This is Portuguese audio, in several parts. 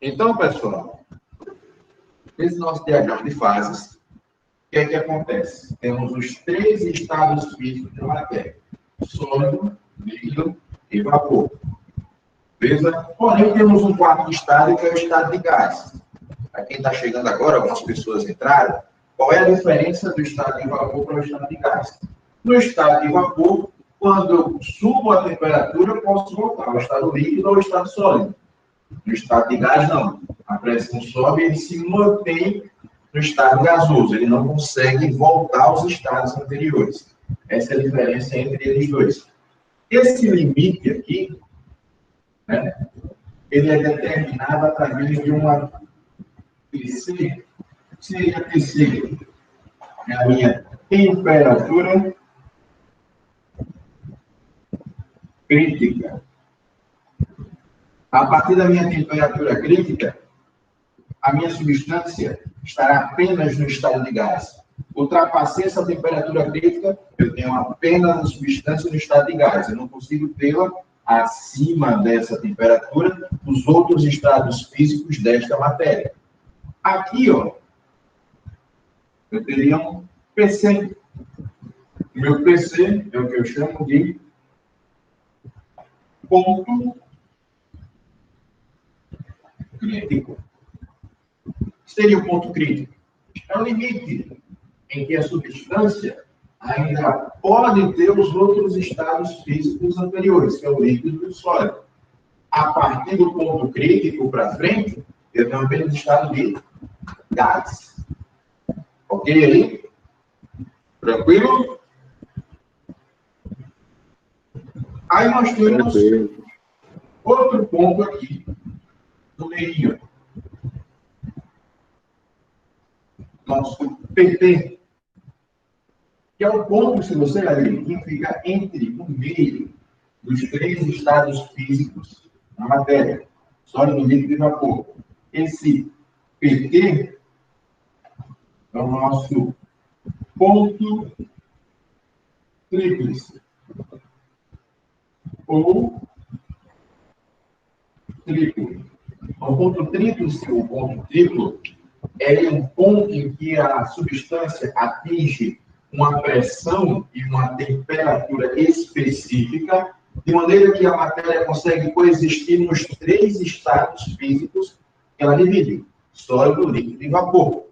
Então, pessoal, esse nosso diagrama de fases, o que é que acontece? Temos os 3 estados físicos da matéria: sólido, líquido e vapor. Beleza? Porém, temos um quarto estado, que é o estado de gás. Para quem está chegando agora, algumas pessoas entraram, qual é a diferença do estado de vapor para o estado de gás? No estado de vapor, quando eu subo a temperatura, eu posso voltar ao estado líquido ou ao estado sólido. No estado de gás, não. A pressão sobe e ele se mantém no estado gasoso. Ele não consegue voltar aos estados anteriores. Essa é a diferença entre eles dois. Esse limite aqui, né, ele é determinado através de uma TC. Se a TC é a minha temperatura crítica. A partir da minha temperatura crítica, a minha substância estará apenas no estado de gás. Ultrapassei essa temperatura crítica, eu tenho apenas a substância no estado de gás. Eu não consigo tê-la acima dessa temperatura nos outros estados físicos desta matéria. Aqui, ó, eu teria um PC. O meu PC é o que eu chamo de ponto crítico. Seria o ponto crítico? É o limite em que a substância ainda pode ter os outros estados físicos anteriores, que é o líquido e o sólido. A partir do ponto crítico para frente, eu tenho apenas estado de gás. Ok aí? Tranquilo? Aí nós temos outro ponto aqui, no meio. Nosso PT, que é o ponto, se você ler, que fica entre o meio dos 3 estados físicos da matéria, sólido, líquido e vapor. Esse PT é o nosso ponto tríplice, ou triplo. O ponto tríplice, ou ponto triplo, é um ponto em que a substância atinge uma pressão e uma temperatura específica, de maneira que a matéria consegue coexistir nos 3 estados físicos que ela divide: sólido, líquido e vapor.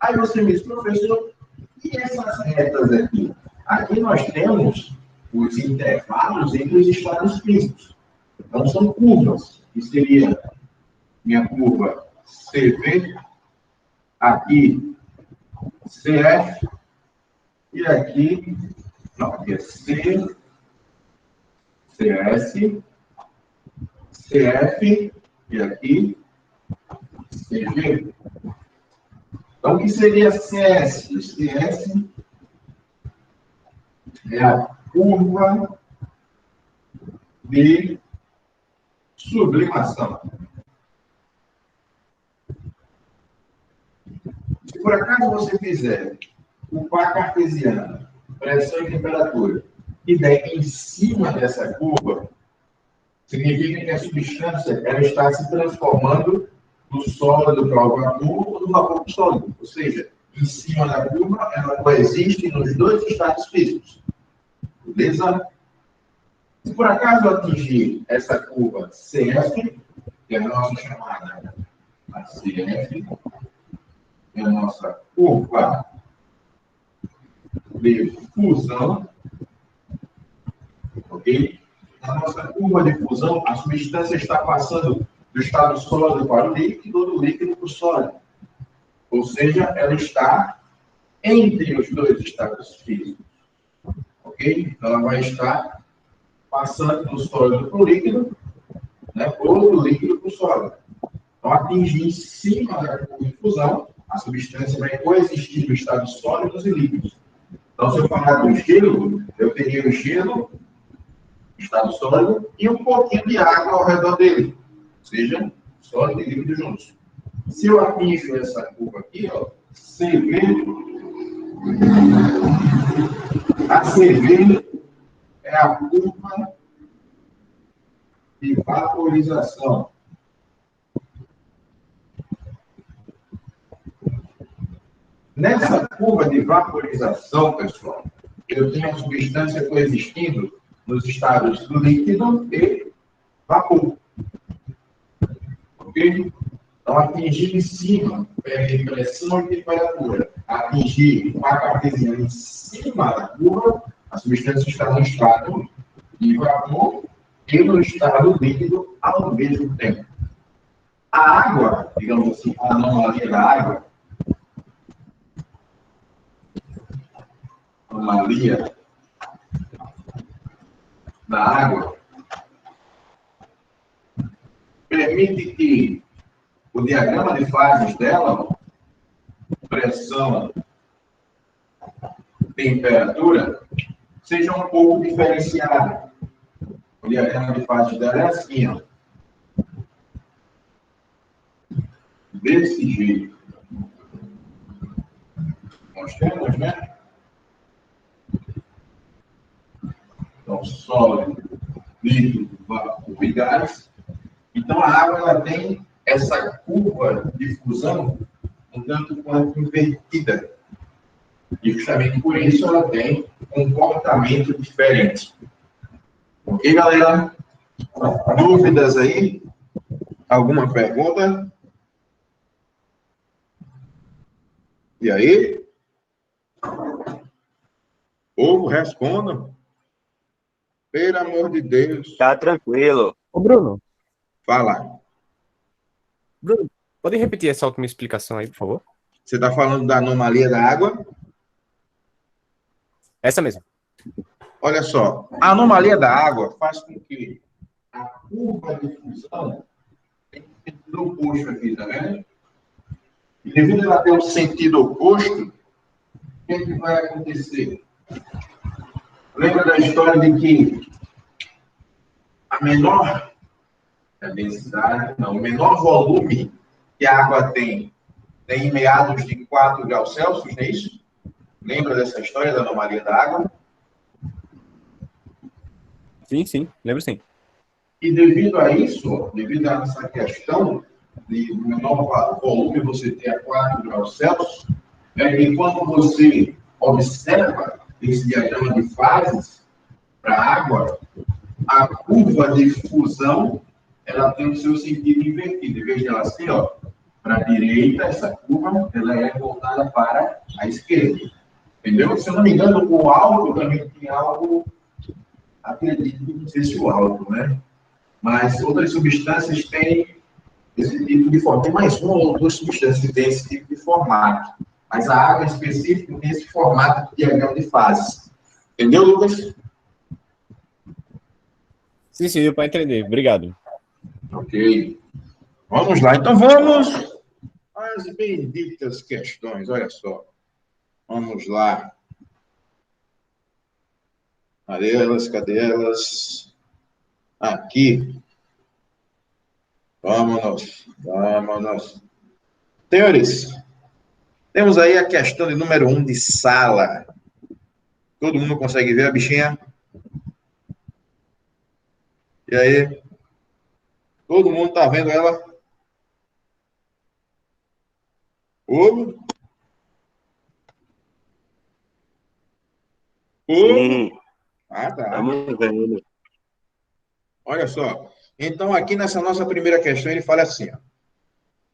Aí você me diz, professor, e essas retas aqui? Aqui nós temos os intervalos entre os estados físicos. Então, são curvas, que seria minha curva CV, aqui CF, e aqui, não, aqui é C, CS, CF, e aqui CG. Então, o que seria CS? CS é a curva de sublimação. Se por acaso você fizer o par cartesiano, pressão e temperatura, e der em cima dessa curva, significa que a substância ela está se transformando do sólido para o vapor ou do vapor para o sólido. Ou seja, em cima da curva, ela coexiste nos 2 estados físicos. Beleza? Se por acaso atingir essa curva CF, que é a nossa chamada a CF, é a nossa curva de fusão, ok? Na nossa curva de fusão, a substância está passando do estado sólido para o líquido, do líquido para o sólido. Ou seja, ela está entre os 2 estados físicos. Ok? Então, ela vai estar passando do sólido para o líquido, né, ou do líquido para o sólido. Então, atingir em cima da curva de fusão, a substância vai coexistir nos estados sólidos e líquidos. Então, se eu falar do gelo, eu teria o gelo, estado sólido, e um pouquinho de água ao redor dele. Ou seja, sólido e líquido juntos. Se eu atingo essa curva aqui, ó, CV, a CV é a curva de vaporização. Nessa curva de vaporização, pessoal, eu tenho a substância coexistindo nos estados líquido e vapor. Ok? Então, atingir em cima, pressão e temperatura, atingir uma cartesiana em cima da curva, a substância está no estado de vapor e no estado líquido ao mesmo tempo. A água, digamos assim, a anomalia da água, permite que o diagrama de fases dela, pressão, temperatura, seja um pouco diferenciado. O diagrama de fases dela é assim, ó. Desse jeito. Nós temos, né? Então, sólido, líquido, vapor e gás. Então, a água ela tem essa curva de fusão um tanto quanto invertida. E justamente por isso ela tem um comportamento diferente. Ok, galera? Dúvidas aí? Alguma pergunta? E aí? Povo, respondam. Pelo amor de Deus. Tá tranquilo. Ô, Bruno, Fala. pode repetir essa última explicação aí, por favor? Você está falando da anomalia da água? Essa mesmo. Olha só, a anomalia da água faz com que a curva de fusão tenha um sentido oposto aqui, tá vendo? E devido a ela ter um sentido oposto, o que é que vai acontecer? Lembra da história de que a menor densidade, não, o menor volume que a água tem em meados de 4 graus Celsius, não é isso? Lembra dessa história da anomalia da água? Sim, lembro sim. E devido a isso, devido a essa questão de menor volume você ter a 4 graus Celsius, é que quando você observa esse diagrama de fases para a água, a curva de fusão ela tem o seu sentido invertido. Em vez de ela assim, ó, para a direita, essa curva ela é voltada para a esquerda. Entendeu? Se eu não me engano, o álcool também tem algo, acredito, não sei se o álcool, né? Mas outras substâncias têm esse tipo de formato. Tem mais uma ou duas substâncias que têm esse tipo de formato. Mas a água em específico tem esse formato de diagrama de fases. Entendeu, Lucas? Sim, deu para entender. Obrigado. Ok. Vamos lá. Então vamos às benditas questões. Olha só. Vamos lá. Cadê elas? Cadê elas? Aqui. Vamos. Senhores, temos aí a questão de número 1 de sala. Todo mundo consegue ver a bichinha? E aí? Todo mundo está vendo ela? Ovo? Sim, Ah, tá. estamos vendo. Olha só. Então, aqui nessa nossa primeira questão, ele fala assim, ó.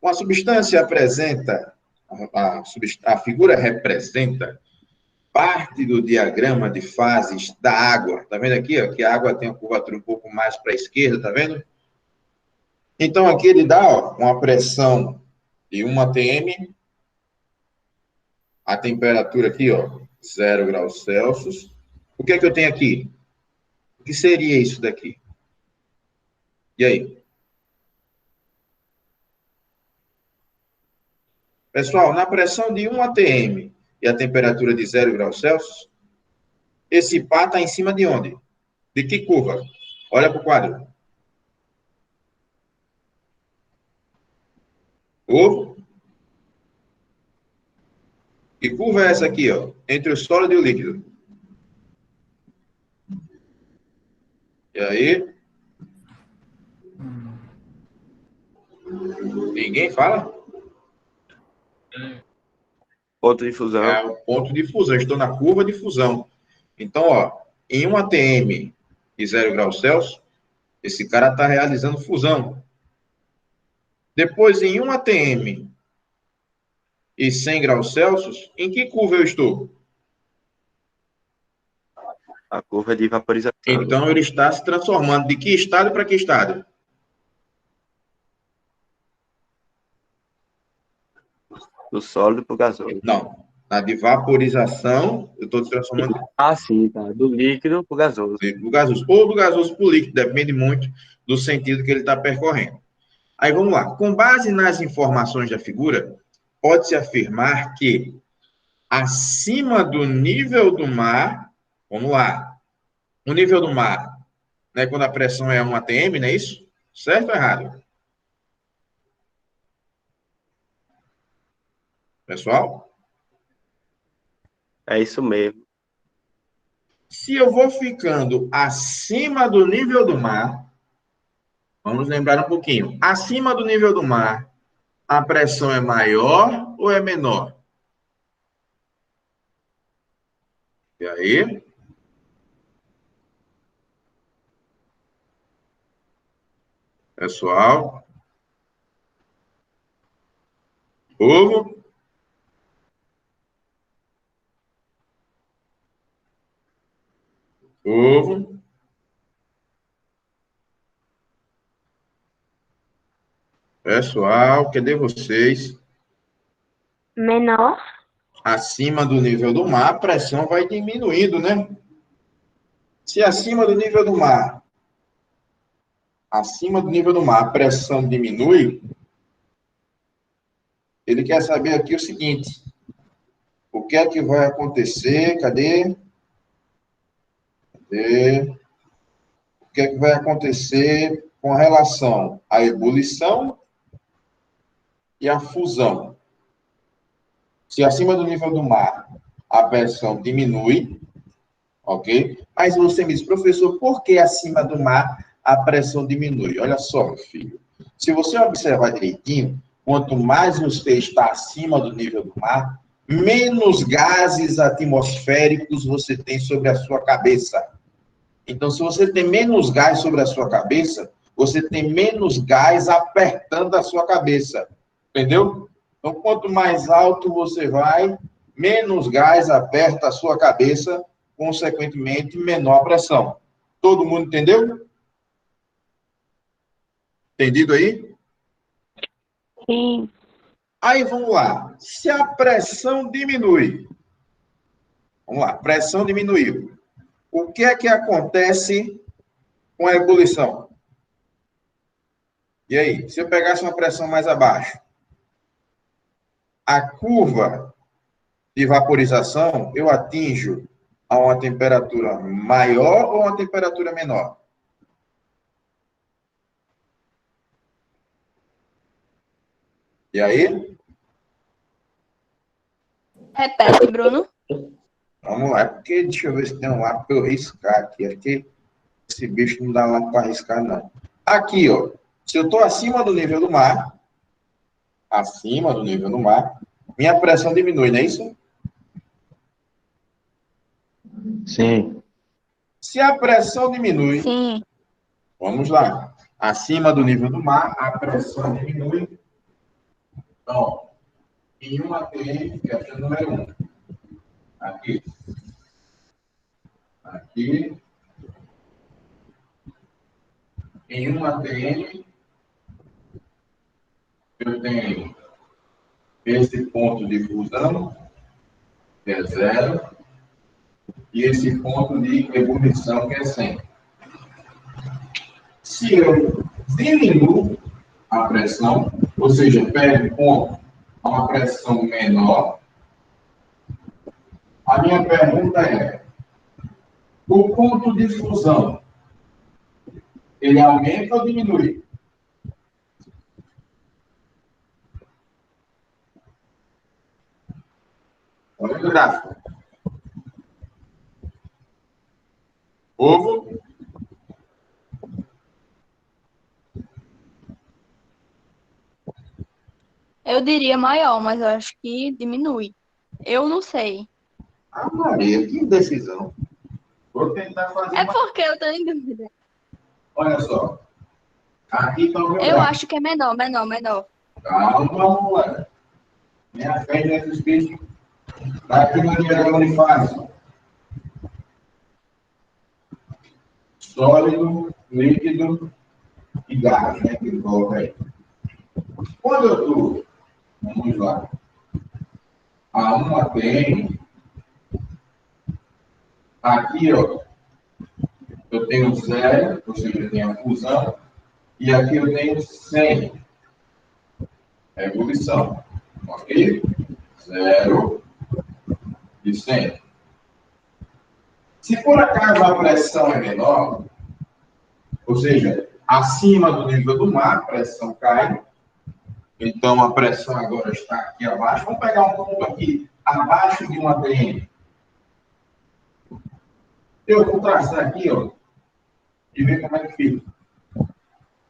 Uma substância apresenta, a figura representa parte do diagrama de fases da água. Tá vendo aqui, ó, que a água tem uma curvatura um pouco mais para a esquerda, tá vendo? Então, aqui ele dá, ó, uma pressão de 1 atm, a temperatura aqui, ó, 0 graus Celsius. O que é que eu tenho aqui? O que seria isso daqui? E aí? Pessoal, na pressão de 1 atm e a temperatura de 0 graus Celsius, esse pá está em cima de onde? De que curva? Olha para o quadro. Ovo. Que curva é essa aqui, ó? Entre o sólido e o líquido. E aí? Ninguém fala? Ponto de fusão. É o ponto de fusão. Estou na curva de fusão. Então, ó, em um ATM de 0 graus Celsius, esse cara está realizando fusão. Depois, em um ATM e 100 graus Celsius, em que curva eu estou? A curva de vaporização. Então, ele está se transformando de que estado para que estado? Do sólido para o gasoso. Não. Na de vaporização, eu estou transformando Ah, sim, tá. Do líquido para o gasoso. do gasoso. Ou do gasoso para o líquido, depende muito do sentido que ele está percorrendo. Aí vamos lá. Com base nas informações da figura, pode-se afirmar que acima do nível do mar, vamos lá, o nível do mar, né, quando a pressão é 1 atm, não é isso? Certo ou errado? Pessoal? É isso mesmo. Se eu vou ficando acima do nível do mar, vamos lembrar um pouquinho. Acima do nível do mar, a pressão é maior ou é menor? E aí? Pessoal? Povo? Povo? Pessoal, cadê vocês? Menor. Acima do nível do mar, a pressão vai diminuindo, né? Se acima do nível do mar, a pressão diminui, ele quer saber aqui o seguinte: o que é que vai acontecer? Cadê? O que é que vai acontecer com relação à ebulição e à fusão? Se acima do nível do mar a pressão diminui, ok? Mas você me diz, professor, por que acima do mar a pressão diminui? Olha só, meu filho. Se você observar direitinho, quanto mais você está acima do nível do mar, menos gases atmosféricos você tem sobre a sua cabeça. Então, se você tem menos gás sobre a sua cabeça, você tem menos gás apertando a sua cabeça. Entendeu? Então, quanto mais alto você vai, menos gás aperta a sua cabeça, consequentemente, menor a pressão. Todo mundo entendeu? Entendido aí? Sim. Aí, vamos lá. Se a pressão diminui, vamos lá, pressão diminuiu. O que é que acontece com a ebulição? E aí, se eu pegasse uma pressão mais abaixo, a curva de vaporização, eu atinjo a uma temperatura maior ou uma temperatura menor? E aí? Repete, Bruno. Vamos lá, porque deixa eu ver se tem um lá para eu riscar aqui. Acho que esse bicho não dá lá para riscar, não. Aqui, ó. Se eu estou acima do nível do mar, minha pressão diminui, não é isso? Sim. Se a pressão diminui, Sim. vamos lá. Acima do nível do mar, a pressão diminui. Então, em uma ATM, questão número 1. Aqui. Aqui. Em uma ATM, eu tenho esse ponto de fusão, que é 0, e esse ponto de ebulição, que é 100. Se eu diminuo a pressão, ou seja, pego ponto a uma pressão menor, a minha pergunta é: o ponto de fusão, ele aumenta ou diminui? Olha o gráfico. Ovo. Eu diria maior, mas eu acho que diminui. Eu não sei. Ah, Maria, que indecisão. Vou tentar fazer É uma... porque eu tô em dúvida. Olha só. Aqui está o meu Eu gráfico. acho que é menor. Calma, moleque. Minha fé Jesus Cristo está aqui no diagrama de fase. Sólido, líquido e gás, né? Que ele coloca aí. Quando eu estou, vamos lá, a uma tem, aqui, ó, eu tenho zero, ou seja, eu tenho a fusão, e aqui eu tenho 100, é ebulição, ok? Zero e 100. Se por acaso a pressão é menor, ou seja, acima do nível do mar, a pressão cai, então a pressão agora está aqui abaixo. Vamos pegar um ponto aqui, abaixo de 1 atm. Eu vou traçar aqui, ó, e ver como é que fica.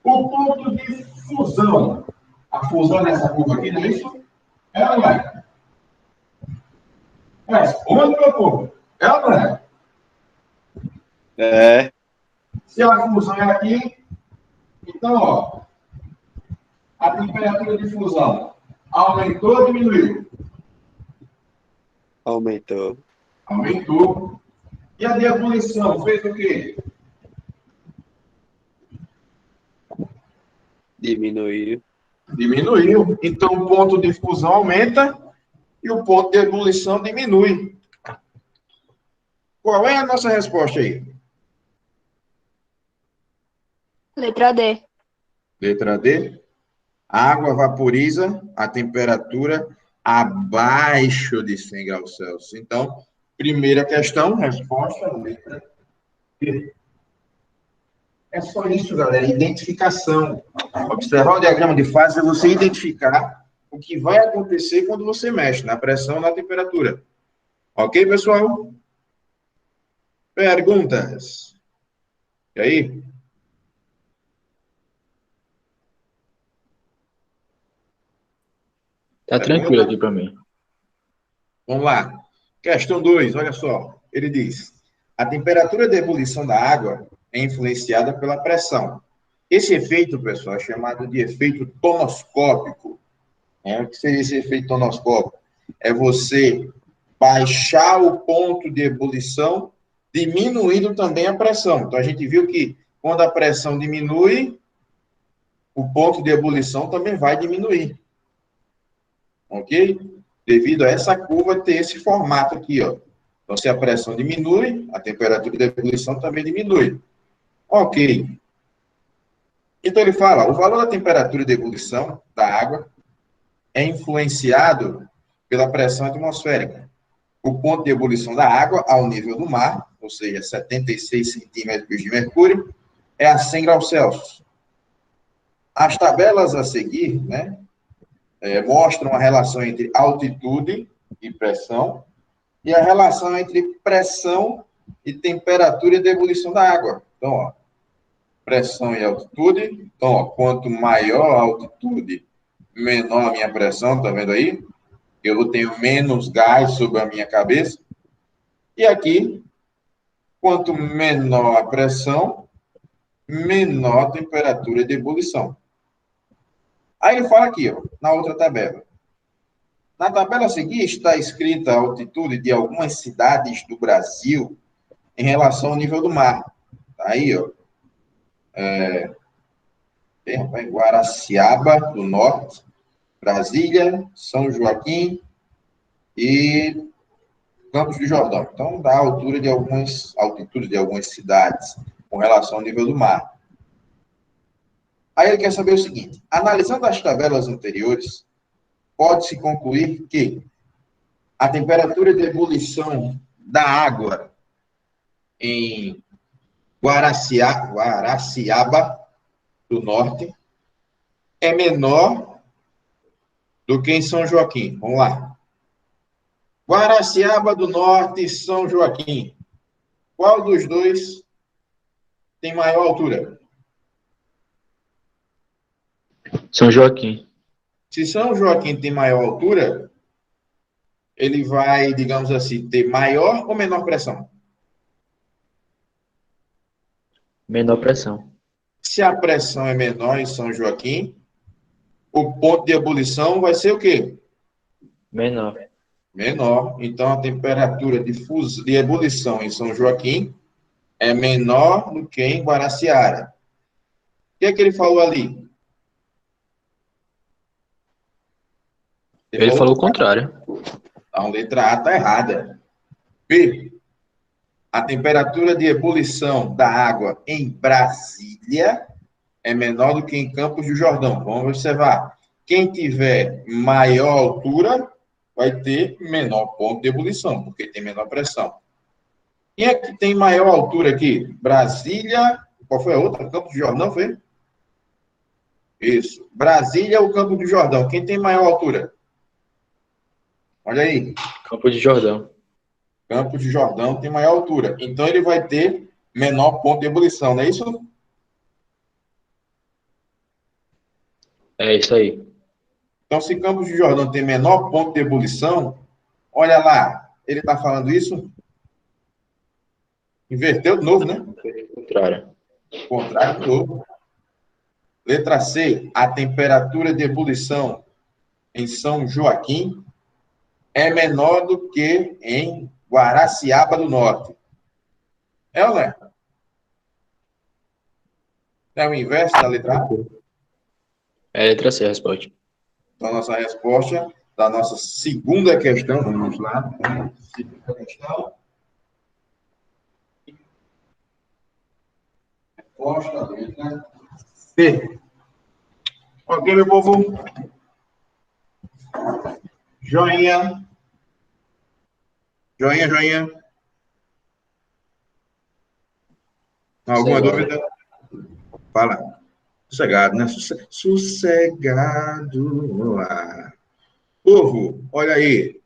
O ponto de fusão. A fusão nessa curva aqui, não é isso? É ou não é? Responde, meu povo. É ou não é? É. Se a fusão é aqui, então, ó, a temperatura de fusão aumentou ou diminuiu? Aumentou. Aumentou. E a de ebulição fez o quê? Diminuiu. Diminuiu. Então, o ponto de fusão aumenta e o ponto de ebulição diminui. Qual é a nossa resposta aí? Letra D. Letra D. A água vaporiza a temperatura abaixo de 100 graus Celsius. Então, primeira questão, resposta, letra D. É só isso, galera. Identificação. Observar o diagrama de fase é você identificar o que vai acontecer quando você mexe na pressão ou na temperatura. Ok, pessoal? Perguntas? E aí? Tá tranquilo aqui para mim. Vamos lá. Questão 2, olha só. Ele diz: a temperatura de ebulição da água é influenciada pela pressão. Esse efeito, pessoal, é chamado de efeito tonoscópico. O que seria esse efeito tonoscópico? É você baixar o ponto de ebulição, diminuindo também a pressão. Então, a gente viu que quando a pressão diminui, o ponto de ebulição também vai diminuir. Ok? Devido a essa curva ter esse formato aqui, ó. Então, se a pressão diminui, a temperatura de ebulição também diminui. Ok. Então, ele fala, o valor da temperatura de ebulição da água é influenciado pela pressão atmosférica. O ponto de ebulição da água ao nível do mar, ou seja, 76 centímetros de mercúrio, é a 100 graus Celsius. As tabelas a seguir, né, mostram a relação entre altitude e pressão e a relação entre pressão e temperatura de ebulição da água. Então, ó, pressão e altitude. Então, ó, quanto maior a altitude, menor a minha pressão, tá vendo aí? Eu tenho menos gás sobre a minha cabeça. E aqui, quanto menor a pressão, menor a temperatura de ebulição. Aí ele fala aqui, ó, na outra tabela. Na tabela a seguir está escrita a altitude de algumas cidades do Brasil em relação ao nível do mar. Tá aí, ó. Tem Guaraciaba do Norte, Brasília, São Joaquim e Campos do Jordão. Então, dá a altura de altitude de algumas cidades com relação ao nível do mar. Aí ele quer saber o seguinte: analisando as tabelas anteriores, pode-se concluir que a temperatura de ebulição da água em Guaraciaba do Norte é menor do que em São Joaquim. Vamos lá. Guaraciaba do Norte e São Joaquim. Qual dos dois tem maior altura? São Joaquim. Se São Joaquim tem maior altura, ele vai, digamos assim, ter maior ou menor pressão? Menor pressão. Se a pressão é menor em São Joaquim, o ponto de ebulição vai ser o quê? Menor. Menor. Então, a temperatura de ebulição em São Joaquim é menor do que em Guaraciara. O que é que ele falou ali? Ele falou o contrário. Então, letra A está errada. B. A temperatura de ebulição da água em Brasília é menor do que em Campos do Jordão. Vamos observar. Quem tiver maior altura vai ter menor ponto de ebulição, porque tem menor pressão. Quem é que tem maior altura aqui? Brasília. Qual foi a outra? Campos do Jordão, foi? Isso. Brasília ou Campos do Jordão? Quem tem maior altura? Olha aí. Campo de Jordão. Campos de Jordão tem maior altura. Então, ele vai ter menor ponto de ebulição, não é isso? É isso aí. Então, se Campos de Jordão tem menor ponto de ebulição, olha lá, ele está falando isso? Inverteu de novo, né? Contrário. Contrário de novo. Letra C, a temperatura de ebulição em São Joaquim é menor do que em Guaraciaba do Norte. É ou não é? É o inverso da letra A? É a letra C a resposta. Então, a nossa resposta da nossa segunda questão, vamos lá. Segunda questão. Resposta, letra C. Ok, meu povo? Joinha. Joinha, joinha. Alguma Sossegado. dúvida? Fala. Sossegado, né? Sossegado. Lá. Povo, olha aí.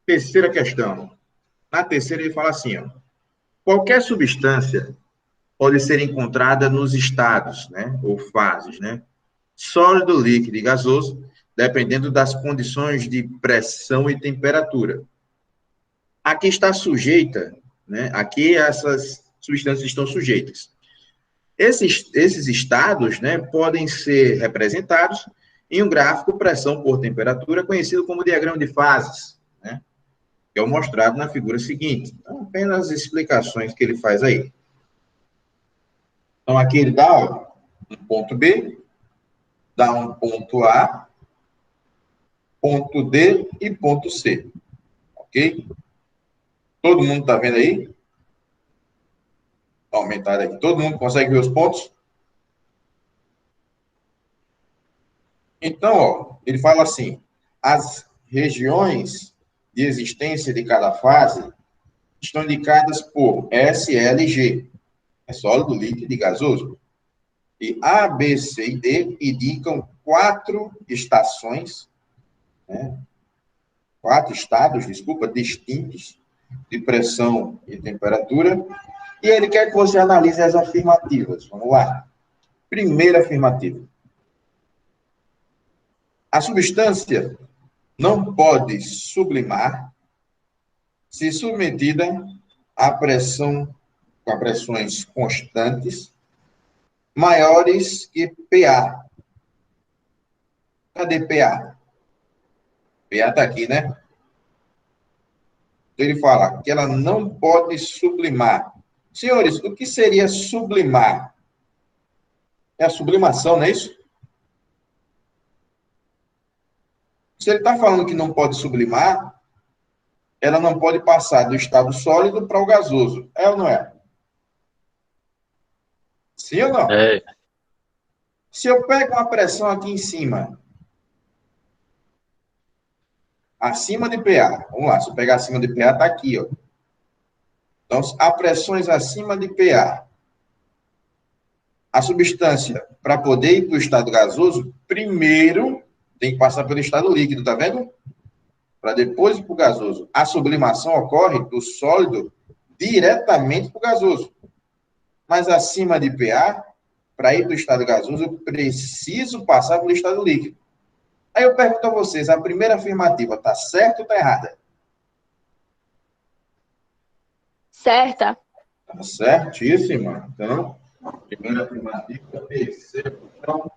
Terceira questão. Na terceira ele fala assim, ó. Qualquer substância pode ser encontrada nos estados, né? Ou fases, né? Sólido, líquido e gasoso, dependendo das condições de pressão e temperatura. Aqui está sujeita, né? Aqui essas substâncias estão sujeitas. Esses estados, né, podem ser representados em um gráfico pressão por temperatura, conhecido como diagrama de fases, né, que é o mostrado na figura seguinte. Então, apenas as explicações que ele faz aí. Então, aqui ele dá ó, um ponto B, dá um ponto A, ponto D e ponto C. Ok? Todo mundo está vendo aí? Vou aumentar aqui. Todo mundo consegue ver os pontos? Então, ó, ele fala assim, as regiões de existência de cada fase estão indicadas por S, L e G. É sólido, líquido e gasoso. E A, B, C e D indicam 4 estações, né? 4 estados, desculpa, distintos de pressão e temperatura. E ele quer que você analise as afirmativas. Vamos lá. Primeira afirmativa. A substância não pode sublimar se submetida a pressões constantes maiores que PA. Cadê PA? PA está aqui, né? Ele fala que ela não pode sublimar. Senhores, o que seria sublimar? É a sublimação, não é isso? Se ele está falando que não pode sublimar, ela não pode passar do estado sólido para o gasoso. É ou não é? Sim ou não? É. Se eu pego uma pressão aqui em cima, acima de PA, vamos lá, se eu pegar acima de PA, está aqui, ó. Então, há pressões acima de PA. A substância, para poder ir para o estado gasoso, primeiro tem que passar pelo estado líquido, tá vendo? Para depois ir para o gasoso. A sublimação ocorre do sólido diretamente para o gasoso. Mas acima de PA, para ir para o estado gasoso, eu preciso passar pelo estado líquido. Aí eu pergunto a vocês, a primeira afirmativa está certa ou está errada? Certa. Está certíssima. Então, primeira afirmativa, terceira opção.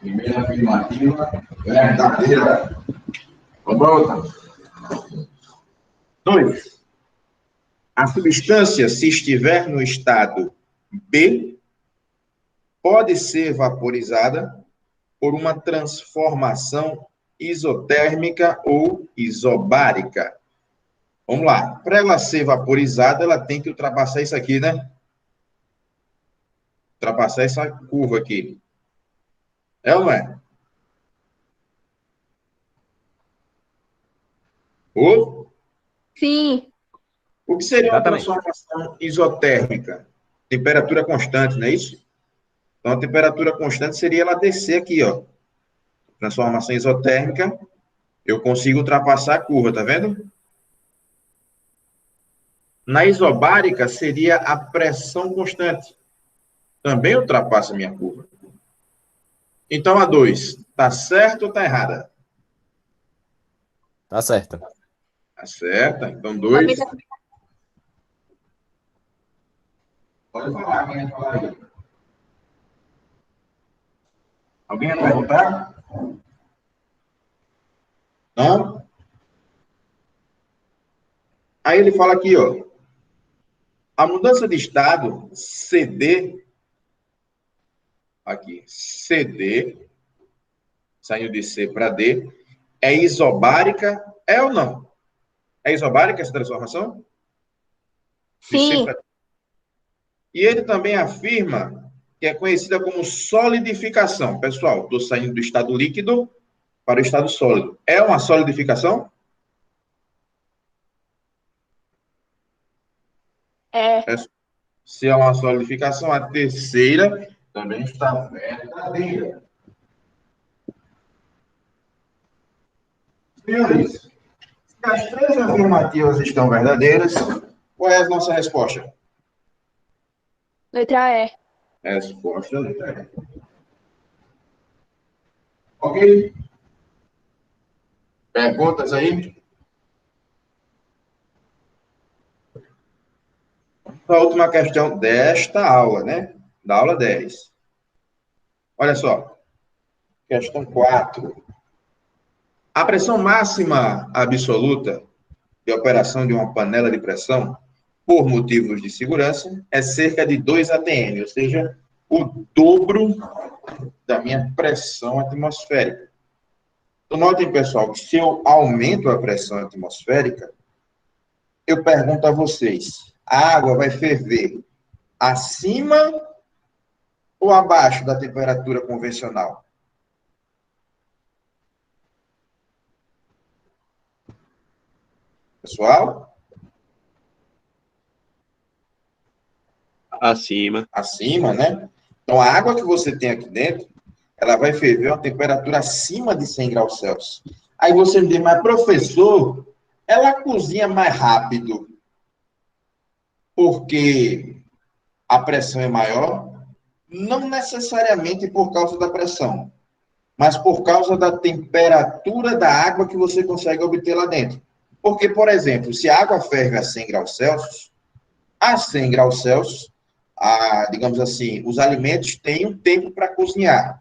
Primeira afirmativa, verdadeira. Vamos para outra. 2. A substância, se estiver no estado B, pode ser vaporizada por uma transformação isotérmica ou isobárica. Vamos lá. Para ela ser vaporizada, ela tem que ultrapassar isso aqui, né? Ultrapassar essa curva aqui. É ou não é? Ou Sim. o que seria uma Exatamente. transformação isotérmica? Temperatura constante, não é isso? Então, a temperatura constante seria ela descer aqui, ó. Transformação isotérmica, eu consigo ultrapassar a curva, tá vendo? Na isobárica, seria a pressão constante. Também ultrapassa a minha curva. Então, a 2, tá certo ou tá errada? Tá certo. Tá certa. Então, 2. Pode falar, quem vai falar aí? Alguém vai perguntar? Não? Aí ele fala aqui, ó. A mudança de estado, CD, aqui, CD, saindo de C para D, é isobárica, é ou não? É isobárica essa transformação? De C Sim. para D. E ele também afirma que é conhecida como solidificação. Pessoal, estou saindo do estado líquido para o estado sólido. É uma solidificação? É. Se é uma solidificação, a terceira também está verdadeira. Senhores, se as três afirmativas estão verdadeiras, qual é a nossa resposta? Letra E. Resposta letra E. Ok? Perguntas aí? A última questão desta aula, né? Da aula 10. Olha só. Questão 4. A pressão máxima absoluta de operação de uma panela de pressão, por motivos de segurança, é cerca de 2 atm, ou seja, o dobro da minha pressão atmosférica. Então, notem, pessoal, que se eu aumento a pressão atmosférica, eu pergunto a vocês, a água vai ferver acima ou abaixo da temperatura convencional? Pessoal? Acima. Acima, né? Então, a água que você tem aqui dentro, ela vai ferver a uma temperatura acima de 100 graus Celsius. Aí você me diz, mas professor, ela cozinha mais rápido porque a pressão é maior? Não necessariamente por causa da pressão, mas por causa da temperatura da água que você consegue obter lá dentro. Porque, por exemplo, se a água ferve a 100 graus Celsius, a 100 graus Celsius, digamos assim, os alimentos têm um tempo para cozinhar.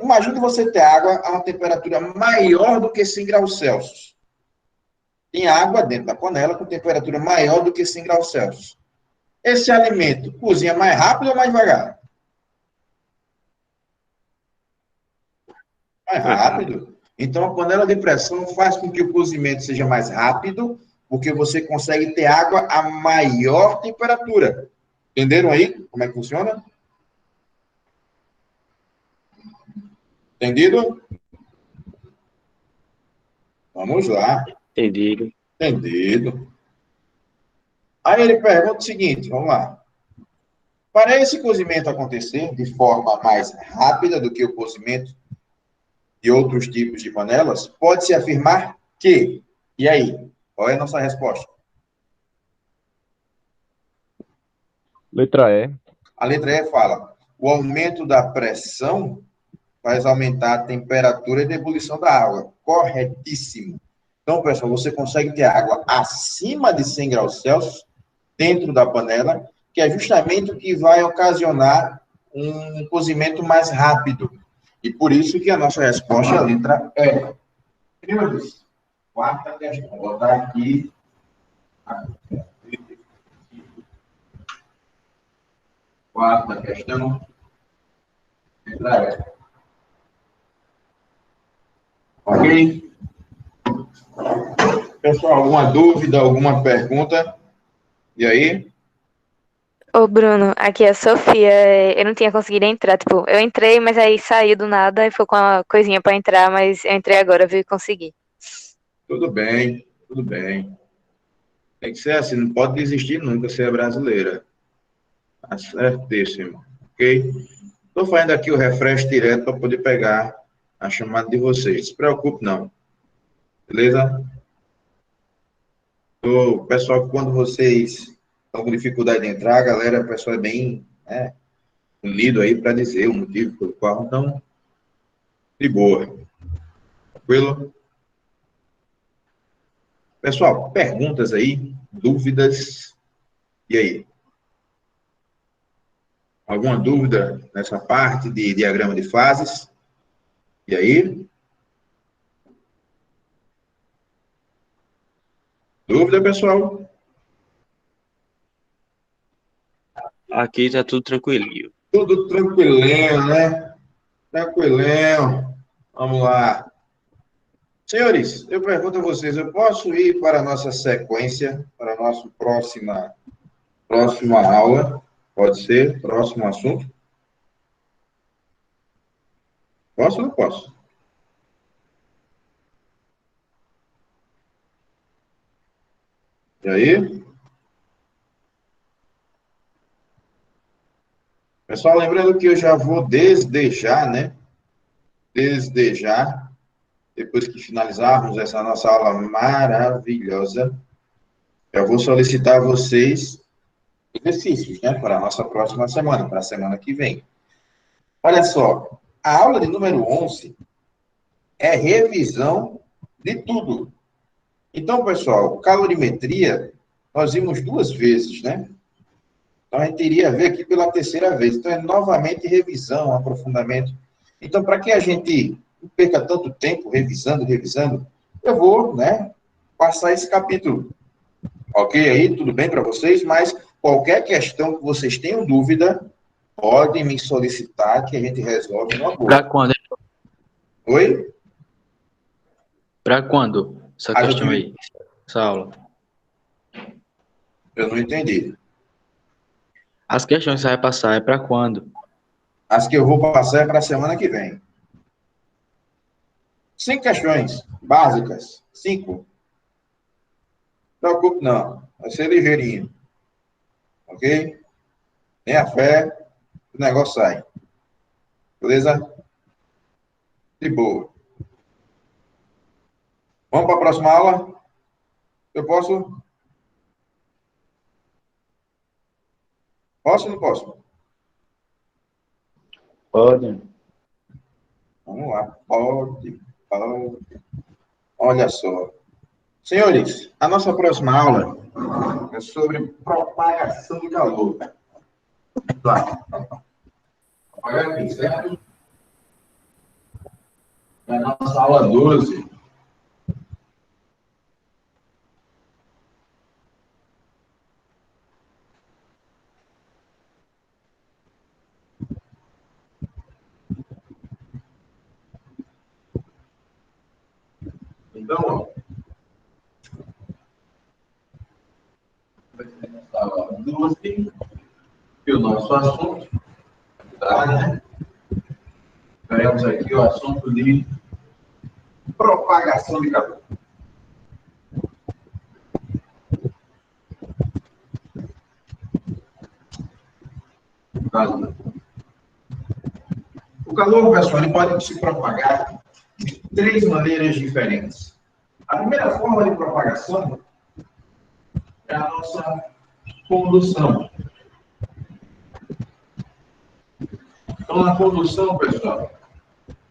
Imagine você ter água a uma temperatura maior do que 100 graus Celsius. Tem água dentro da panela com temperatura maior do que 100 graus Celsius. Esse alimento cozinha mais rápido ou mais devagar? Mais rápido. Então, a panela de pressão faz com que o cozimento seja mais rápido, porque você consegue ter água a maior temperatura. Entenderam aí como é que funciona? Entendido? Vamos lá. Entendido. Entendido. Aí ele pergunta o seguinte, vamos lá. Para esse cozimento acontecer de forma mais rápida do que o cozimento de outros tipos de panelas, pode-se afirmar que... E aí? Qual é a nossa resposta? Letra E. A letra E fala, o aumento da pressão faz aumentar a temperatura de ebulição da água. Corretíssimo. Então, pessoal, você consegue ter água acima de 100 graus Celsius dentro da panela, que é justamente o que vai ocasionar um cozimento mais rápido. E por isso que a nossa resposta é a letra E. Senhores, quarta questão. Vou botar aqui. Quarta questão. Letra E. Ok? Pessoal, alguma dúvida, alguma pergunta? E aí? Ô, Bruno, aqui é a Sofia. Eu não tinha conseguido entrar. Tipo, eu entrei, mas aí saí do nada e ficou com uma coisinha pra entrar, mas eu entrei agora, viu, e consegui. Tudo bem, tudo bem. Tem que ser assim, não pode desistir nunca, você é brasileira. Tá certíssimo, ok? Estou fazendo aqui o refresh direto para poder pegar a chamada de vocês. Não se preocupe, não. Beleza? Pessoal, quando vocês estão com dificuldade de entrar, a galera, o pessoal é bem unido aí para dizer o motivo pelo qual, então, de boa. Tranquilo? Pessoal, perguntas aí, dúvidas, e aí? Alguma dúvida nessa parte de diagrama de fases? E aí? Dúvida, pessoal? Aqui tá tudo tranquilinho. Tudo tranquilinho, né? Tranquilinho. Vamos lá. Senhores, eu pergunto a vocês, eu posso ir para a nossa sequência, para a nossa próxima aula? Pode ser? Próximo assunto? Posso ou não posso? E aí? Pessoal, lembrando que eu já vou desde já, né? Desde já, depois que finalizarmos essa nossa aula maravilhosa, eu vou solicitar a vocês exercícios, né? Para a nossa próxima semana, para a semana que vem. Olha só, a aula de número 11 é revisão de tudo. Então, pessoal, calorimetria, nós vimos 2 vezes, né? Então, a gente iria ver aqui pela 3ª vez. Então, é novamente revisão, aprofundamento. Então, para que a gente não perca tanto tempo revisando, eu vou, né, passar esse capítulo. Ok aí? Tudo bem para vocês? Mas qualquer questão que vocês tenham dúvida, podem me solicitar que a gente resolve numa boa. Para quando? Oi? Para quando essa questão aí? Essa aula? Eu não entendi. As questões que você vai passar é para quando? As que eu vou passar é para a semana que vem. 5 questões básicas. 5. Não se preocupe, não. Vai ser ligeirinho. Ok? Tenha fé, o negócio sai. Beleza? De boa. Vamos para a próxima aula? Eu posso? Posso ou não posso? Pode. Vamos lá. Pode. Olha só. Senhores, a nossa próxima aula é sobre propagação de calor. Tá. Apagar aqui, certo? É a nossa aula 12. Então, ó. Vai ser nossa aula 12. E o nosso assunto, tá, né? Teremos aqui o assunto de propagação de calor. O calor, pessoal, ele pode se propagar de 3 maneiras diferentes. A primeira forma de propagação é a nossa condução. Então, na condução, pessoal,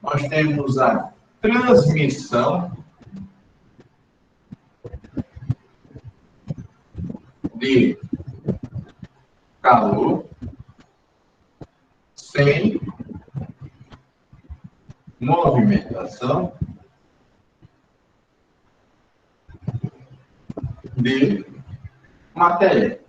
nós temos a transmissão de calor sem movimentação de matéria.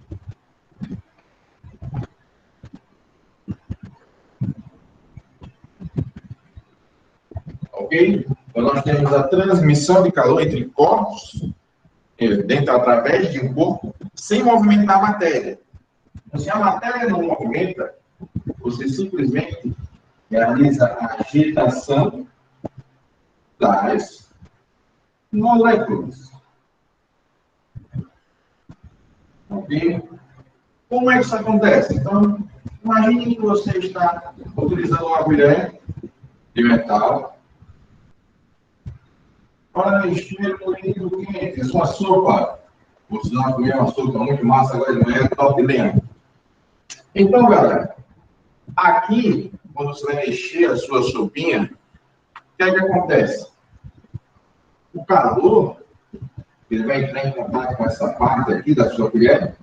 Ok? Então, nós temos a transmissão de calor entre corpos, dentro através de um corpo, sem movimentar a matéria. Então, se a matéria não movimenta, você simplesmente realiza a agitação das moléculas. Ok? Como é que isso acontece? Então, imagine que você está utilizando uma colher de metal para mexer no líquido quente, a sua sopa. Você não comer uma sopa muito massa agora de manhã, top dentro. Então, galera, aqui, quando você vai mexer a sua sopinha, o que é que acontece? O calor, ele vai entrar em contato com essa parte aqui da sua colher,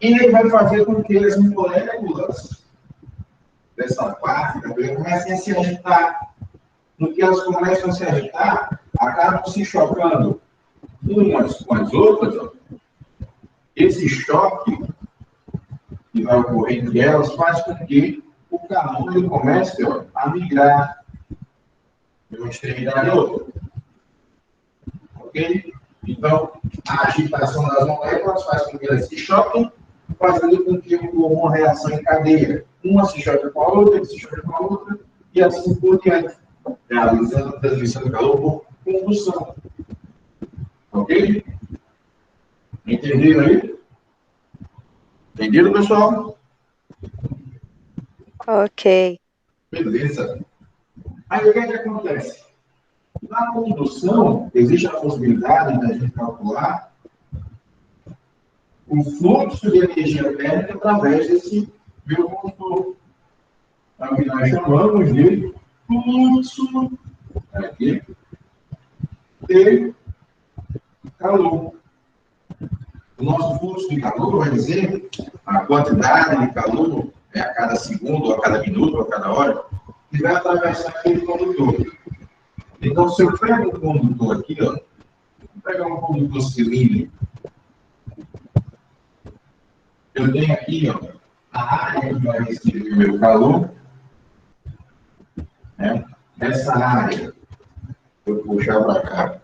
e ele vai fazer com que as moléculas dessa parte da colher comecem a se agitar. No que elas começam a se agitar, acabam se chocando umas com as outras. Ó. Esse choque que vai ocorrer entre elas faz com que o calor ele comece a migrar de uma extremidade a outra. Ok? Então, a agitação das moléculas faz com que elas se choquem, fazendo com que ocorra uma reação em cadeia. Uma se choca com a outra, se choca com a outra, e assim por diante, realizando a transmissão de calor por condução. Ok? Entenderam aí? Entenderam, pessoal? Ok. Beleza. Aí o que é que acontece? Na condução, existe a possibilidade da gente calcular o fluxo de energia térmica através desse biocondutor. Então, que nós chamamos de fluxo aqui, de calor. O nosso fluxo de calor vai dizer a quantidade de calor a cada segundo, ou a cada minuto, ou a cada hora, que vai atravessar aquele condutor. Então, se eu pego um condutor aqui, ó, vou pegar um condutor cilíndrico, eu tenho aqui, ó, a área que vai receber o meu calor, né? Essa área, eu vou puxar para cá,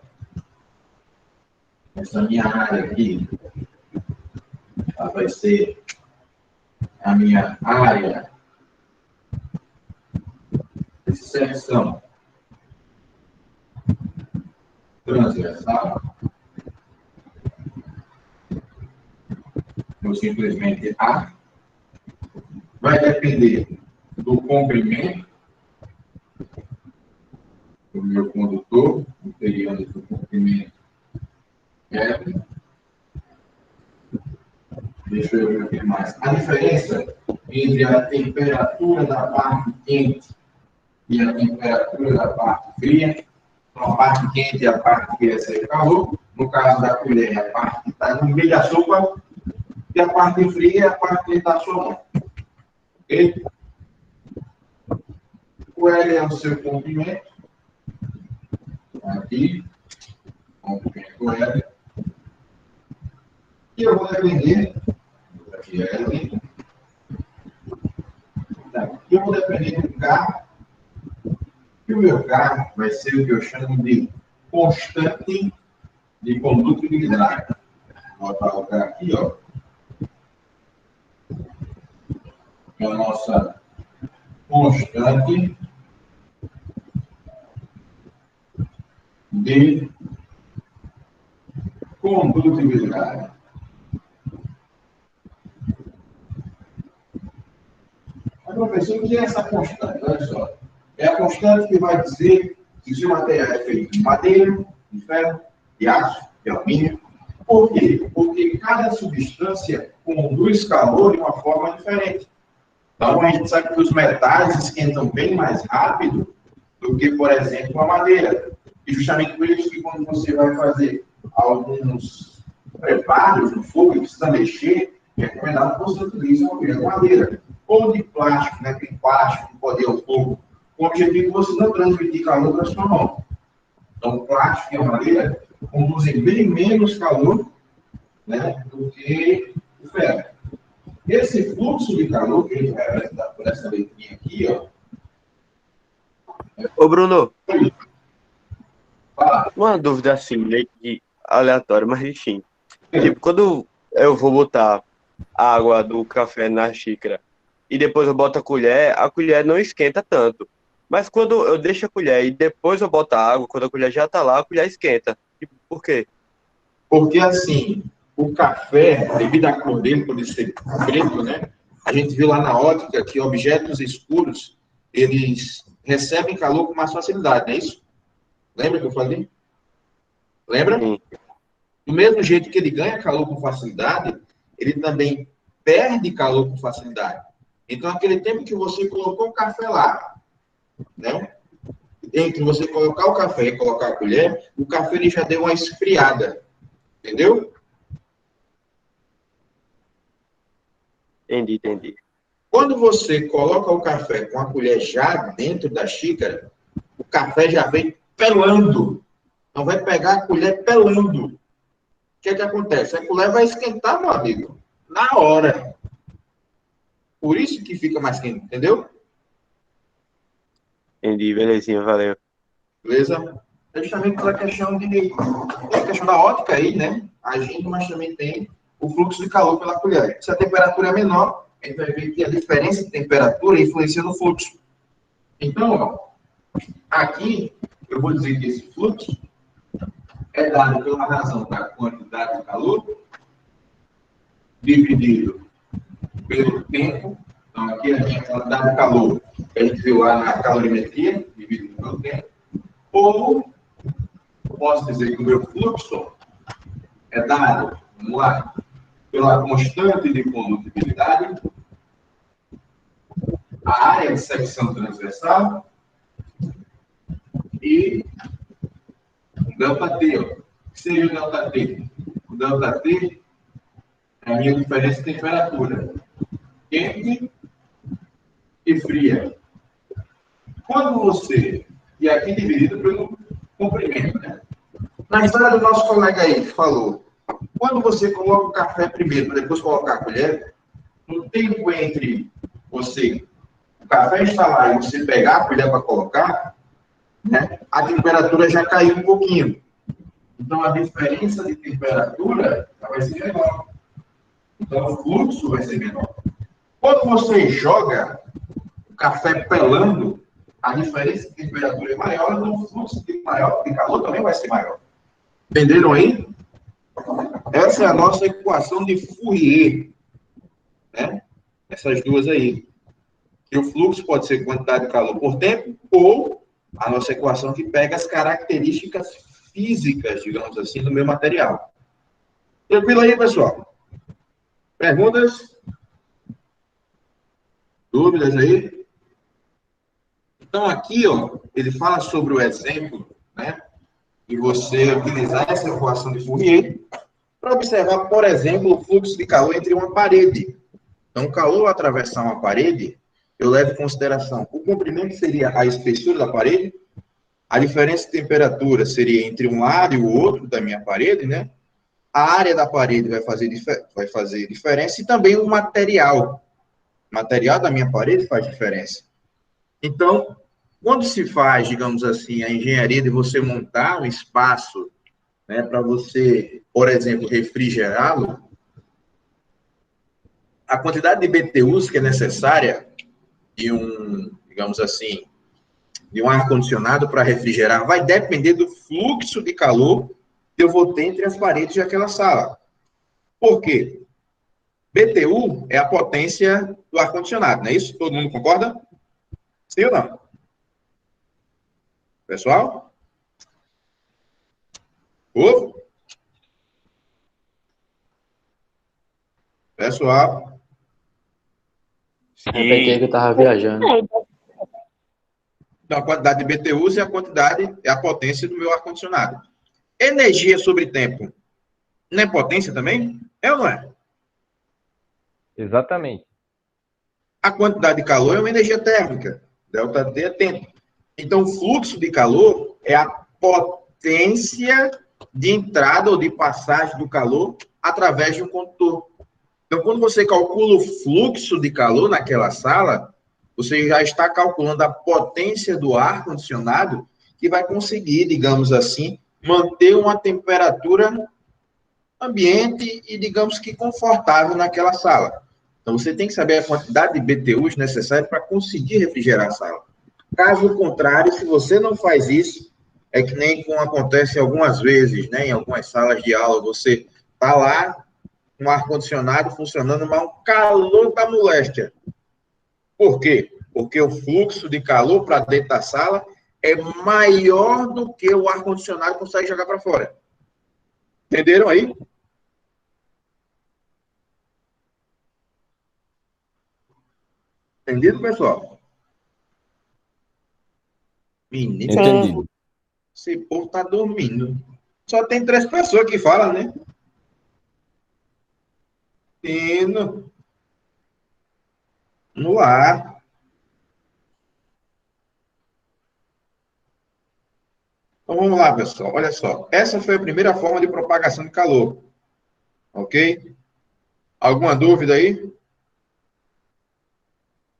essa minha área aqui, ela vai ser a minha área de secção transversal, ou simplesmente A, vai depender do comprimento do meu condutor, o período do comprimento L. Deixa eu ver aqui mais. A diferença entre a temperatura da parte quente e a temperatura da parte fria. Então, a parte quente é a parte que recebe calor. No caso da colher, é a parte que está no meio da sopa. E a parte fria é a parte que está na sua mão. Ok? O L é o seu comprimento. Aqui. Comprimento L. E eu vou depender. Aqui é L. Eu vou depender do K. E o meu K vai ser o que eu chamo de constante de condutibilidade. Vou botar o K aqui, ó. É a nossa constante de condutibilidade. Mas, professor, o que é essa constante? Olha só. É a constante que vai dizer se o seu material é feito de madeira, de ferro, de aço, de alumínio. Por quê? Porque cada substância conduz calor de uma forma diferente. Então, a gente sabe que os metais esquentam bem mais rápido do que, por exemplo, a madeira. E justamente por isso que quando você vai fazer alguns preparos no fogo e precisa mexer, é recomendado que você utilize uma colher de madeira. Ou de plástico, né? Tem plástico que pode ir ao fogo, com o objetivo de você não transmitir calor para a sua mão. Então, o plástico e a madeira conduzem bem menos calor, né, do que o ferro. Esse fluxo de calor que a gente vai representar por essa letrinha aqui, ó. Ô, Bruno, Fala. uma dúvida assim, meio que aleatória, mas enfim. Tipo, quando eu vou botar a água do café na xícara e depois eu boto a colher não esquenta tanto. Mas quando eu deixo a colher e depois eu boto a água, quando a colher já tá lá, a colher esquenta. Tipo, por quê? Porque, assim, o café, devido à cor dele, por ele ser preto, né? A gente viu lá na ótica que objetos escuros, eles recebem calor com mais facilidade, não é isso? Lembra que eu falei? Lembra? Sim. Do mesmo jeito que ele ganha calor com facilidade, ele também perde calor com facilidade. Então, aquele tempo que você colocou o café lá, né? Entre você colocar o café e colocar a colher, o café ele já deu uma esfriada. Entendeu? Entendi. Quando você coloca o café com a colher já dentro da xícara, o café já vem pelando. Não vai pegar a colher pelando. O que é que acontece? A colher vai esquentar, meu amigo, na hora. Por isso que fica mais quente, entendeu? Entendi, belezinha, valeu. Beleza? É justamente pela questão tem a questão da ótica aí, né? Agindo, mas também tem o fluxo de calor pela colher. Se a temperatura é menor, a gente vai ver que a diferença de temperatura influencia no fluxo. Então, ó, aqui, eu vou dizer que esse fluxo é dado pela razão da quantidade de calor dividido pelo tempo. Então, aqui a gente quantidade de calor que a gente viu lá na calorimetria, dividido pelo tempo. Ou, posso dizer que o meu fluxo é dado, vamos lá, pela constante de condutibilidade, a área de secção transversal e o ΔT. Ó. O que seria o ΔT? O ΔT é a minha diferença de temperatura. Quente e fria. Quando você... E aqui dividido pelo comprimento, né? Na história do nosso colega aí, que falou, quando você coloca o café primeiro, para depois colocar a colher, no tempo entre você, o café instalar e você pegar a colher para colocar, né, a temperatura já caiu um pouquinho. Então, a diferença de temperatura vai ser menor. Então, o fluxo vai ser menor. Quando você joga o café pelando, a diferença de temperatura é maior, então o fluxo de calor também vai ser maior. Entenderam aí? Essa é a nossa equação de Fourier, né? Essas duas aí. E o fluxo pode ser quantidade de calor por tempo ou a nossa equação que pega as características físicas, digamos assim, do meu material. Tranquilo aí, pessoal? Perguntas? Dúvidas aí? Então, aqui, ó, ele fala sobre o exemplo, né? De você utilizar essa equação de Fourier para observar, por exemplo, o fluxo de calor entre uma parede. Então, o calor atravessar uma parede, eu levo em consideração o comprimento seria a espessura da parede, a diferença de temperatura seria entre um lado e o outro da minha parede, né? A área da parede vai fazer diferença e também o material. O material da minha parede faz diferença. Então, quando se faz, digamos assim, a engenharia de você montar um espaço, né, para você, por exemplo, refrigerá-lo, a quantidade de BTUs que é necessária de um, digamos assim, de um ar-condicionado para refrigerar vai depender do fluxo de calor que eu vou ter entre as paredes daquela sala. Por quê? BTU é a potência do ar-condicionado, não é isso? Todo mundo concorda? Sim ou não? Pessoal? Ô? Pessoal? Repete aí que eu tava viajando. Então, a quantidade de BTUs é a potência do meu ar-condicionado. Energia sobre tempo não é potência também? É ou não é? Exatamente. A quantidade de calor é uma energia térmica. Delta T é tempo. Então, o fluxo de calor é a potência de entrada ou de passagem do calor através de um condutor. Então, quando você calcula o fluxo de calor naquela sala, você já está calculando a potência do ar-condicionado que vai conseguir, digamos assim, manter uma temperatura ambiente e, digamos que, confortável naquela sala. Então, você tem que saber a quantidade de BTUs necessária para conseguir refrigerar a sala. Caso contrário, se você não faz isso, é que nem como acontece algumas vezes, né, em algumas salas de aula, você está lá, um ar-condicionado funcionando, mas um calor da moléstia. Por quê? Porque o fluxo de calor para dentro da sala é maior do que o ar-condicionado consegue jogar para fora. Entenderam aí? Entendido, pessoal? Menino, Entendido. esse povo tá dormindo. Só tem 3 pessoas que falam, né? Menino. No ar. Então vamos lá, pessoal. Olha só. Essa foi a primeira forma de propagação de calor. Ok? Alguma dúvida aí?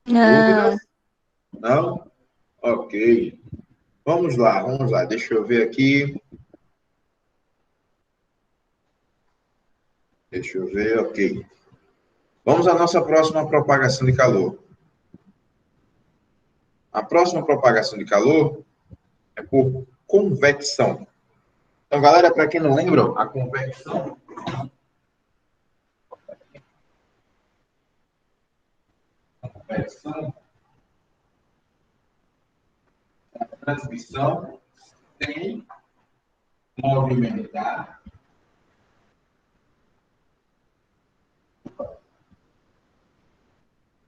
Não. Dúvidas? Não? Ok. Vamos lá, vamos lá. Deixa eu ver aqui. Deixa eu ver, ok. Vamos à nossa próxima propagação de calor. A próxima propagação de calor é por convecção. Então, galera, para quem não lembra, a convecção é a transmissão sem movimentar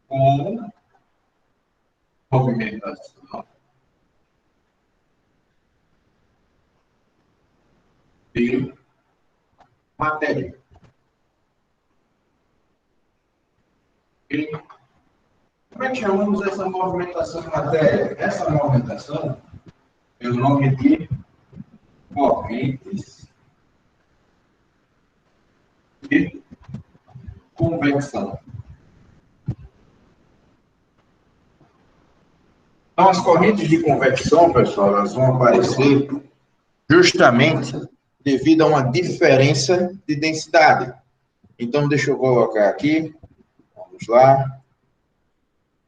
com movimentação de matéria. E como é que chamamos essa movimentação de matéria? Essa movimentação é o nome de correntes de convecção. Então, as correntes de convecção, pessoal, elas vão aparecer justamente devido a uma diferença de densidade. Então, deixa eu colocar aqui, vamos lá,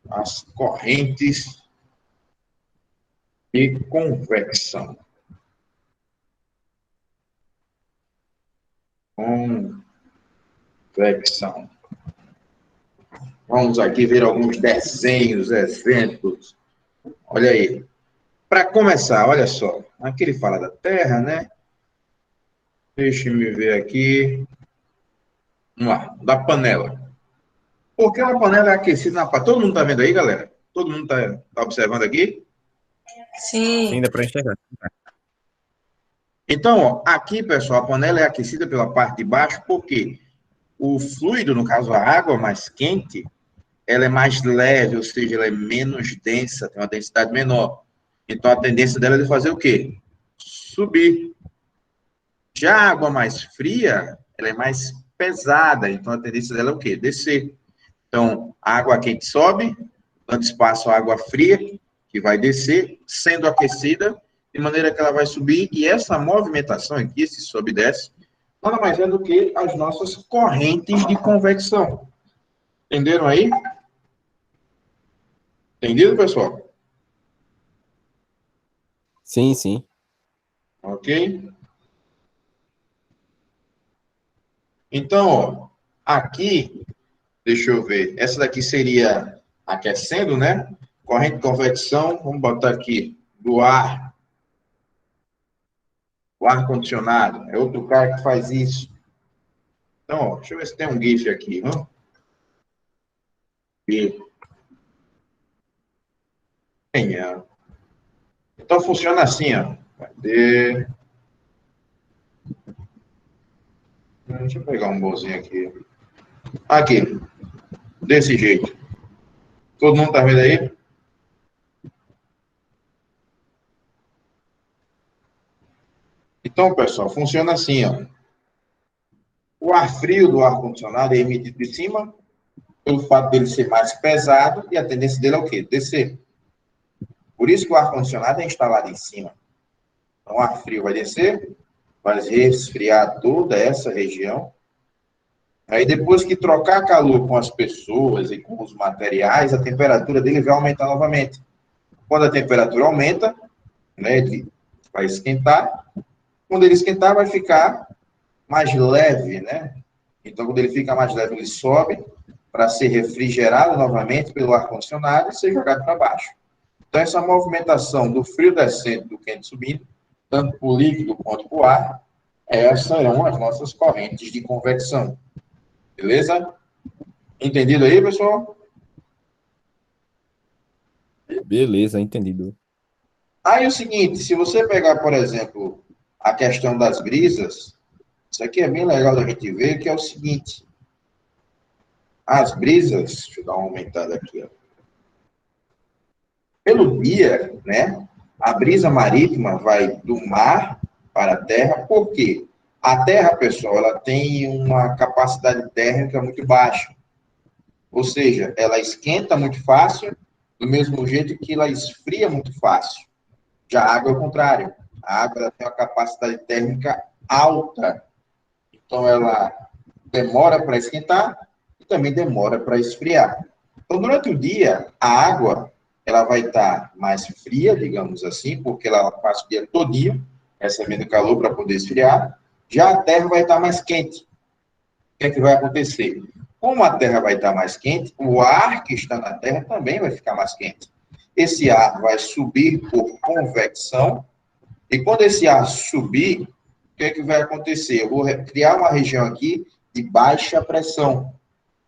as correntes de convecção. Convecção. Vamos aqui ver alguns desenhos, exemplos. Olha aí. Para começar, olha só. Aqui ele fala da Terra, né? Deixa eu ver aqui. Vamos lá, da panela. Por que a panela é aquecida na panela? Todo mundo está vendo aí, galera? Todo mundo está observando aqui? Sim, dá pra enxergar. Então, ó, aqui, pessoal, a panela é aquecida pela parte de baixo, porque o fluido, no caso a água mais quente, ela é mais leve, ou seja, ela é menos densa, tem uma densidade menor. Então, a tendência dela é de fazer o quê? Subir. Já a água mais fria, ela é mais pesada, então a tendência dela é o quê? Descer. Então, a água quente sobe, dando espaço à água fria, que vai descer, sendo aquecida, de maneira que ela vai subir, e essa movimentação aqui, esse sobe e desce, nada mais é do que as nossas correntes de convecção. Entenderam aí? Entendido, pessoal? Sim, sim. Ok? Então, ó, aqui, deixa eu ver, essa daqui seria aquecendo, né? Corrente de convecção, vamos botar aqui, do ar. O ar-condicionado, é outro cara que faz isso. Então, ó, deixa eu ver se tem um GIF aqui, vamos ver. Manhã. Então, funciona assim, ó. Cadê? Deixa eu pegar um bolzinho aqui. Aqui. Desse jeito. Todo mundo tá vendo aí? Então, pessoal, funciona assim, ó. O ar frio do ar-condicionado é emitido de cima, pelo fato dele ser mais pesado, e a tendência dele é o quê? Descer. Por isso que o ar-condicionado é instalado em cima. Então, o ar frio vai descer, vai resfriar toda essa região. Aí, depois que trocar calor com as pessoas e com os materiais, a temperatura dele vai aumentar novamente. Quando a temperatura aumenta, né, ele vai esquentar. Quando ele esquentar, vai ficar mais leve, né? Então, quando ele fica mais leve, ele sobe para ser refrigerado novamente pelo ar-condicionado e ser jogado para baixo. Então, essa movimentação do frio descendo, do quente subindo, tanto para o líquido quanto para o ar, essas serão as nossas correntes de convecção. Beleza? Entendido aí, pessoal? Beleza, entendido. Aí é o seguinte, se você pegar, por exemplo, a questão das brisas, isso aqui é bem legal da gente ver, que é o seguinte. As brisas, deixa eu dar uma aumentada aqui, ó. Pelo dia, né, a brisa marítima vai do mar para a terra, por quê? A terra, pessoal, ela tem uma capacidade térmica muito baixa. Ou seja, ela esquenta muito fácil, do mesmo jeito que ela esfria muito fácil. Já a água é o contrário. A água ela tem uma capacidade térmica alta. Então, ela demora para esquentar e também demora para esfriar. Então, durante o dia, a água ela vai estar mais fria, digamos assim, porque ela passa o dia todinho recebendo calor para poder esfriar. Já a terra vai estar mais quente. O que é que vai acontecer? Como a terra vai estar mais quente, o ar que está na terra também vai ficar mais quente. Esse ar vai subir por convecção, e quando esse ar subir, o que é que vai acontecer? Eu vou criar uma região aqui de baixa pressão.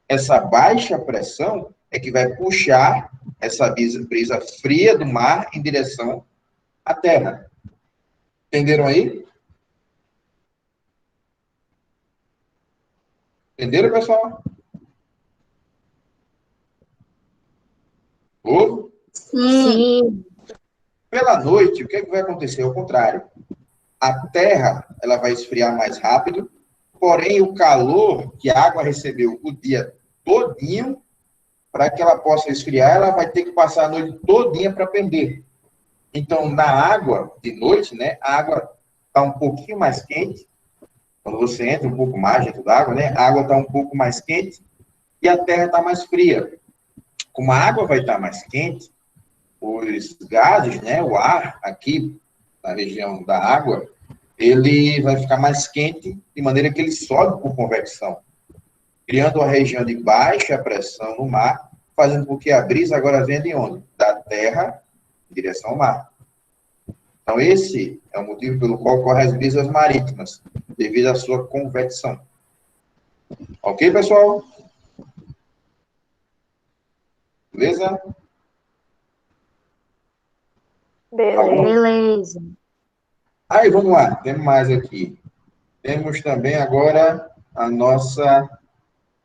Essa baixa pressão é que vai puxar essa brisa fria do mar em direção à terra. Entenderam aí? Entenderam, pessoal? Ou, Sim. pela noite, o que é que vai acontecer? Ao contrário. A terra ela vai esfriar mais rápido, porém o calor que a água recebeu o dia todinho, para que ela possa esfriar, ela vai ter que passar a noite todinha para perder. Então, na água, de noite, né, a água está um pouquinho mais quente, quando você entra um pouco mais dentro da água, né, a água está um pouco mais quente e a terra está mais fria. Como a água vai estar mais quente, os gases, né, o ar aqui na região da água, ele vai ficar mais quente, de maneira que ele sobe por convecção, criando uma região de baixa pressão no mar, fazendo com que a brisa agora venha de onde? Da terra em direção ao mar. Então, esse é o motivo pelo qual ocorrem as brisas marítimas, devido à sua convecção. Ok, pessoal? Beleza? Beleza. Aí, vamos lá. Temos mais aqui. Temos também agora a nossa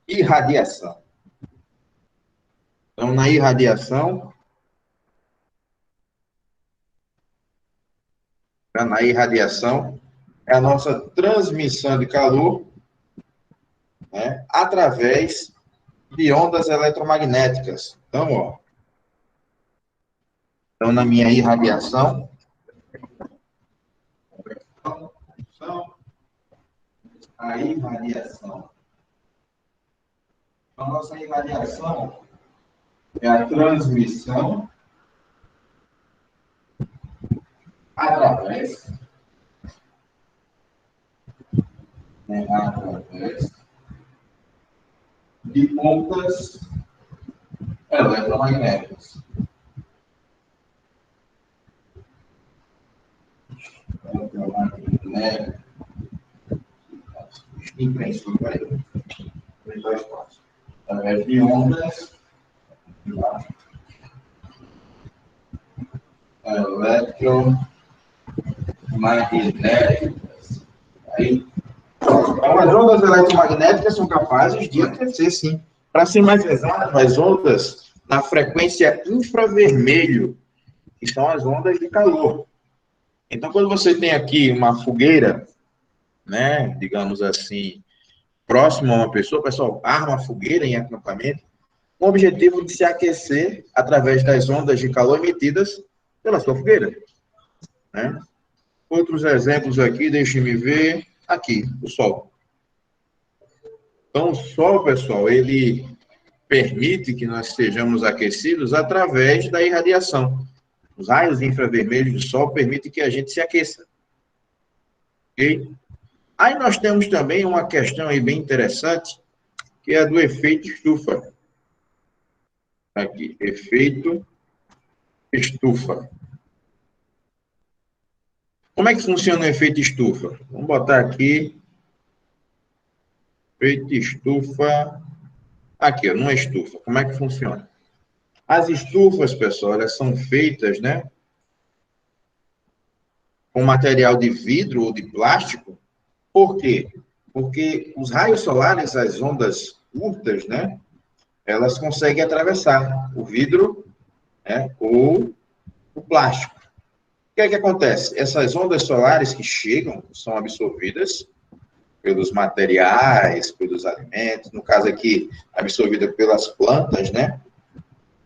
irradiação. Então, na irradiação, é a nossa transmissão de calor, né, através de ondas eletromagnéticas. Então, na minha irradiação, a irradiação. A nossa irradiação é a transmissão através de ondas eletromagnéticas. Através de ondas eletromagnéticas. Aí, então, as ondas eletromagnéticas são capazes de aquecer, sim. Para ser mais exato, as ondas na frequência infravermelho, que são as ondas de calor. Então, quando você tem aqui uma fogueira, né, digamos assim, próximo a uma pessoa, o pessoal arma a fogueira em acampamento, com o objetivo de se aquecer através das ondas de calor emitidas pela sua fogueira, né? Outros exemplos aqui, deixe-me ver. Aqui, o Sol. Então, o Sol, pessoal, ele permite que nós estejamos aquecidos através da irradiação. Os raios infravermelhos do Sol permitem que a gente se aqueça. Ok? Aí nós temos também uma questão aí bem interessante, que é a do efeito estufa. Aqui, efeito estufa. Como é que funciona o efeito estufa? Vamos botar aqui, efeito estufa, aqui, ó, numa estufa. Como é que funciona? As estufas, pessoal, elas são feitas, né, com material de vidro ou de plástico. Por quê? Porque os raios solares, as ondas curtas, né, elas conseguem atravessar o vidro, né, ou o plástico. O que é que acontece? Essas ondas solares que chegam são absorvidas pelos materiais, pelos alimentos, no caso aqui, absorvida pelas plantas, né?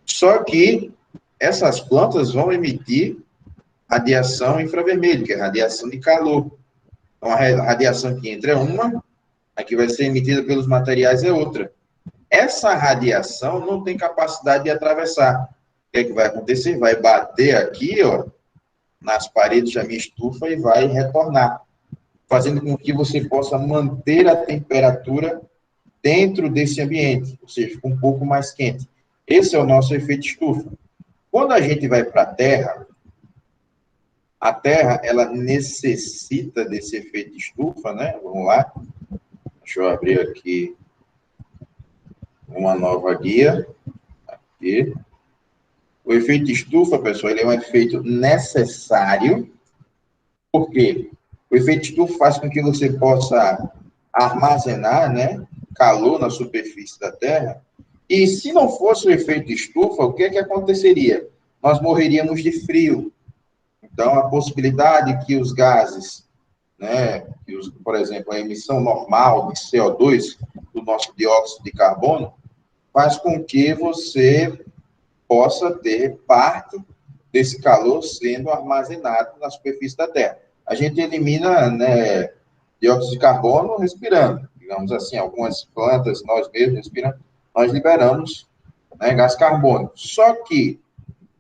Só que essas plantas vão emitir radiação infravermelho, que é radiação de calor. Então, a radiação que entra é uma, a que vai ser emitida pelos materiais é outra. Essa radiação não tem capacidade de atravessar. O que é que vai acontecer? Vai bater aqui, ó, nas paredes da minha estufa e vai retornar, fazendo com que você possa manter a temperatura dentro desse ambiente, ou seja, um pouco mais quente. Esse é o nosso efeito estufa. Quando a gente vai para a Terra, ela necessita desse efeito estufa, né? Vamos lá. Deixa eu abrir aqui uma nova guia. Aqui. O efeito estufa, pessoal, ele é um efeito necessário. Por quê? O efeito estufa faz com que você possa armazenar, né, calor na superfície da Terra. E se não fosse o efeito estufa, o que é que aconteceria? Nós morreríamos de frio. Então, a possibilidade que os gases, né, por exemplo, a emissão normal de CO2, do nosso dióxido de carbono, faz com que você possa ter parte desse calor sendo armazenado na superfície da Terra. A gente elimina, né, dióxido de carbono respirando. Digamos assim, algumas plantas, nós mesmos respiramos, nós liberamos, né, gás carbônico. Só que,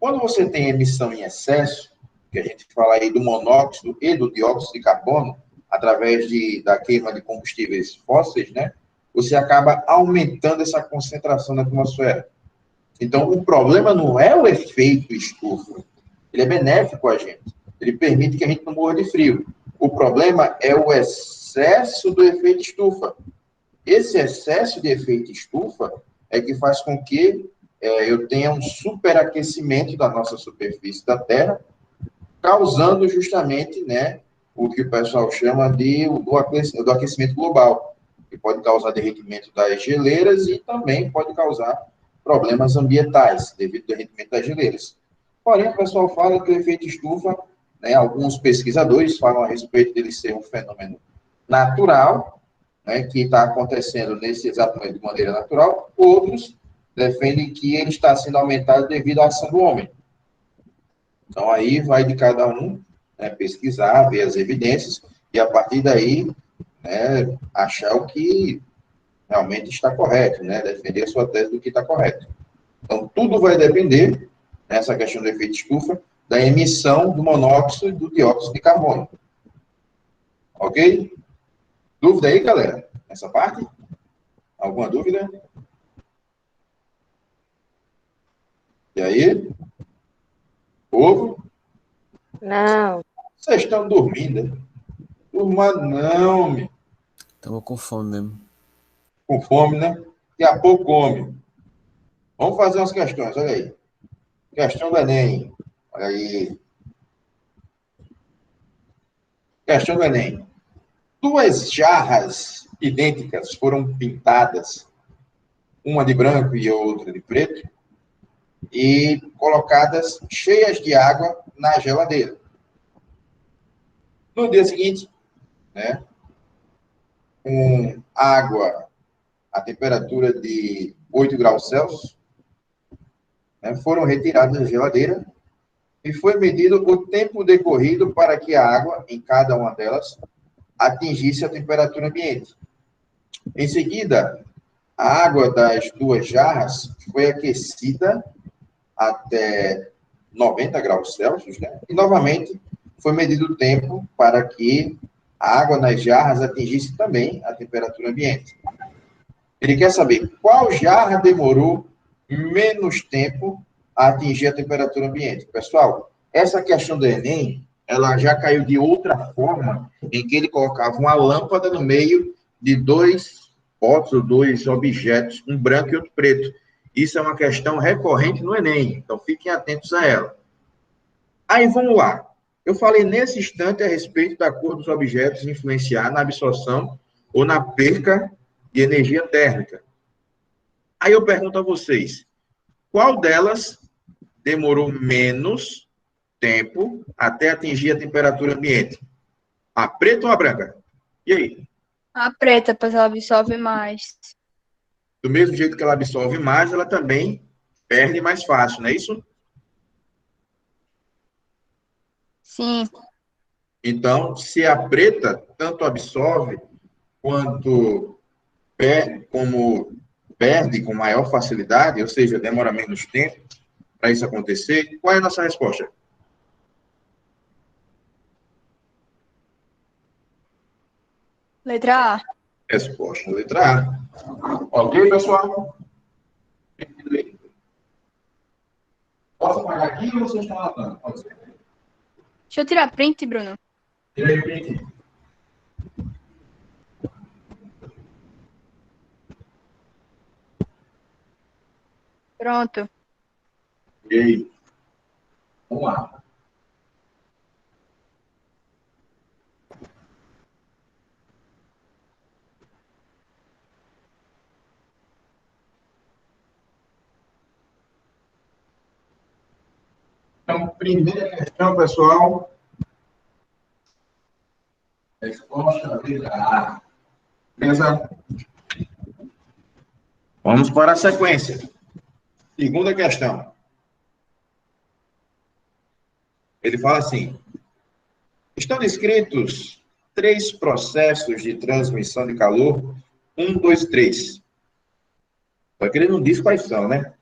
quando você tem emissão em excesso, que a gente fala aí do monóxido e do dióxido de carbono, através da queima de combustíveis fósseis, né, você acaba aumentando essa concentração na atmosfera. Então, o problema não é o efeito estufa. Ele é benéfico a gente. Ele permite que a gente não morra de frio. O problema é o excesso do efeito estufa. Esse excesso de efeito estufa é que faz com que eu tenha um superaquecimento da nossa superfície da Terra, causando justamente, né, o que o pessoal chama do aquecimento global, que pode causar derretimento das geleiras e também pode causar problemas ambientais, devido ao derretimento das geleiras. Porém, o pessoal fala que o efeito estufa, né, alguns pesquisadores falam a respeito dele ser um fenômeno natural, né, que está acontecendo nesse exato momento de maneira natural, outros defendem que ele está sendo aumentado devido à ação do homem. Então, aí vai de cada um, né, pesquisar, ver as evidências, e a partir daí, né, achar o que realmente está correto, né, defender a sua tese do que está correto. Então, tudo vai depender, nessa questão do efeito estufa, da emissão do monóxido e do dióxido de carbono. Ok? Dúvida aí, galera? Nessa parte? Alguma dúvida? E aí? Povo? Não. Vocês estão dormindo, hein? Turma não, meu. Tava com fome mesmo. Com fome, né? Daqui a pouco come. Vamos fazer umas questões, olha aí. Questão do Enem. Olha aí. Questão do Enem. Duas jarras idênticas foram pintadas, uma de branco e outra de preto, e colocadas cheias de água na geladeira. No dia seguinte, né, com água a temperatura de 8 graus Celsius, né, foram retiradas da geladeira e foi medido o tempo decorrido para que a água, em cada uma delas, atingisse a temperatura ambiente. Em seguida, a água das duas jarras foi aquecida até 90 graus Celsius, né? E novamente foi medido o tempo para que a água nas jarras atingisse também a temperatura ambiente. Ele quer saber qual jarra demorou menos tempo a atingir a temperatura ambiente. Pessoal, essa questão do Enem, ela já caiu de outra forma, em que ele colocava uma lâmpada no meio de dois potes ou dois objetos, um branco e outro preto. Isso é uma questão recorrente no Enem, então fiquem atentos a ela. Aí, vamos lá. Eu falei nesse instante a respeito da cor dos objetos influenciar na absorção ou na perca de energia térmica. Aí eu pergunto a vocês, qual delas demorou menos tempo até atingir a temperatura ambiente? A preta ou a branca? E aí? A preta, pois ela absorve mais. Do mesmo jeito que ela absorve mais, ela também perde mais fácil, não é isso? Sim. Então, se a preta tanto absorve quanto perde com maior facilidade, ou seja, demora menos tempo para isso acontecer, qual é a nossa resposta? Letra A. Resposta, letra A. Ok, pessoal? Posso apagar aqui ou vocês estão anotando? Pode ser. Deixa eu tirar print, Bruno. Tira aí o print. Pronto. E aí? Vamos lá. Então, primeira questão, pessoal. Resposta letra A. Beleza? Vamos para a sequência. Segunda questão. Ele fala assim: estão descritos 3 processos de transmissão de calor, 1, 2, 3. Só que ele não diz quais são, né?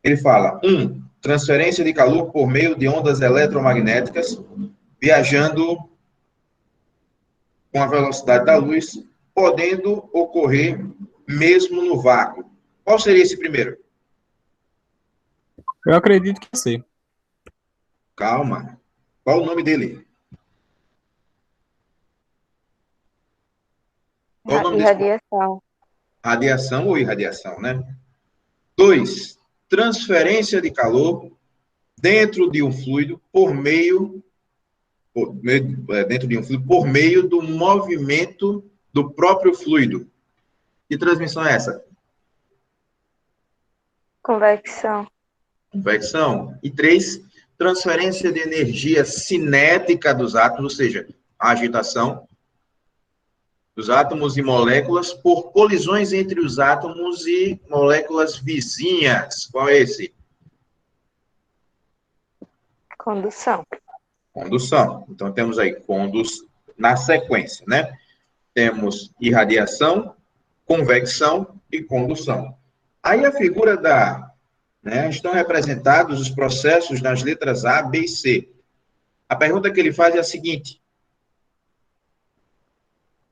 Ele fala: 1, transferência de calor por meio de ondas eletromagnéticas, viajando com a velocidade da luz, podendo ocorrer mesmo no vácuo. Qual seria esse primeiro? Eu acredito que sim. Calma. Qual o nome dele? Qual o nome desse? Irradiação. Radiação ou irradiação, né? 2, transferência de calor dentro de um fluido por meio do movimento do próprio fluido. Que transmissão é essa? Convecção. Convecção. E 3, transferência de energia cinética dos átomos, ou seja, a agitação dos átomos e moléculas por colisões entre os átomos e moléculas vizinhas. Qual é esse? Condução. Condução. Então, temos aí na sequência, né? Temos irradiação, convecção e condução. Aí a figura estão representados os processos nas letras A, B e C. A pergunta que ele faz é a seguinte: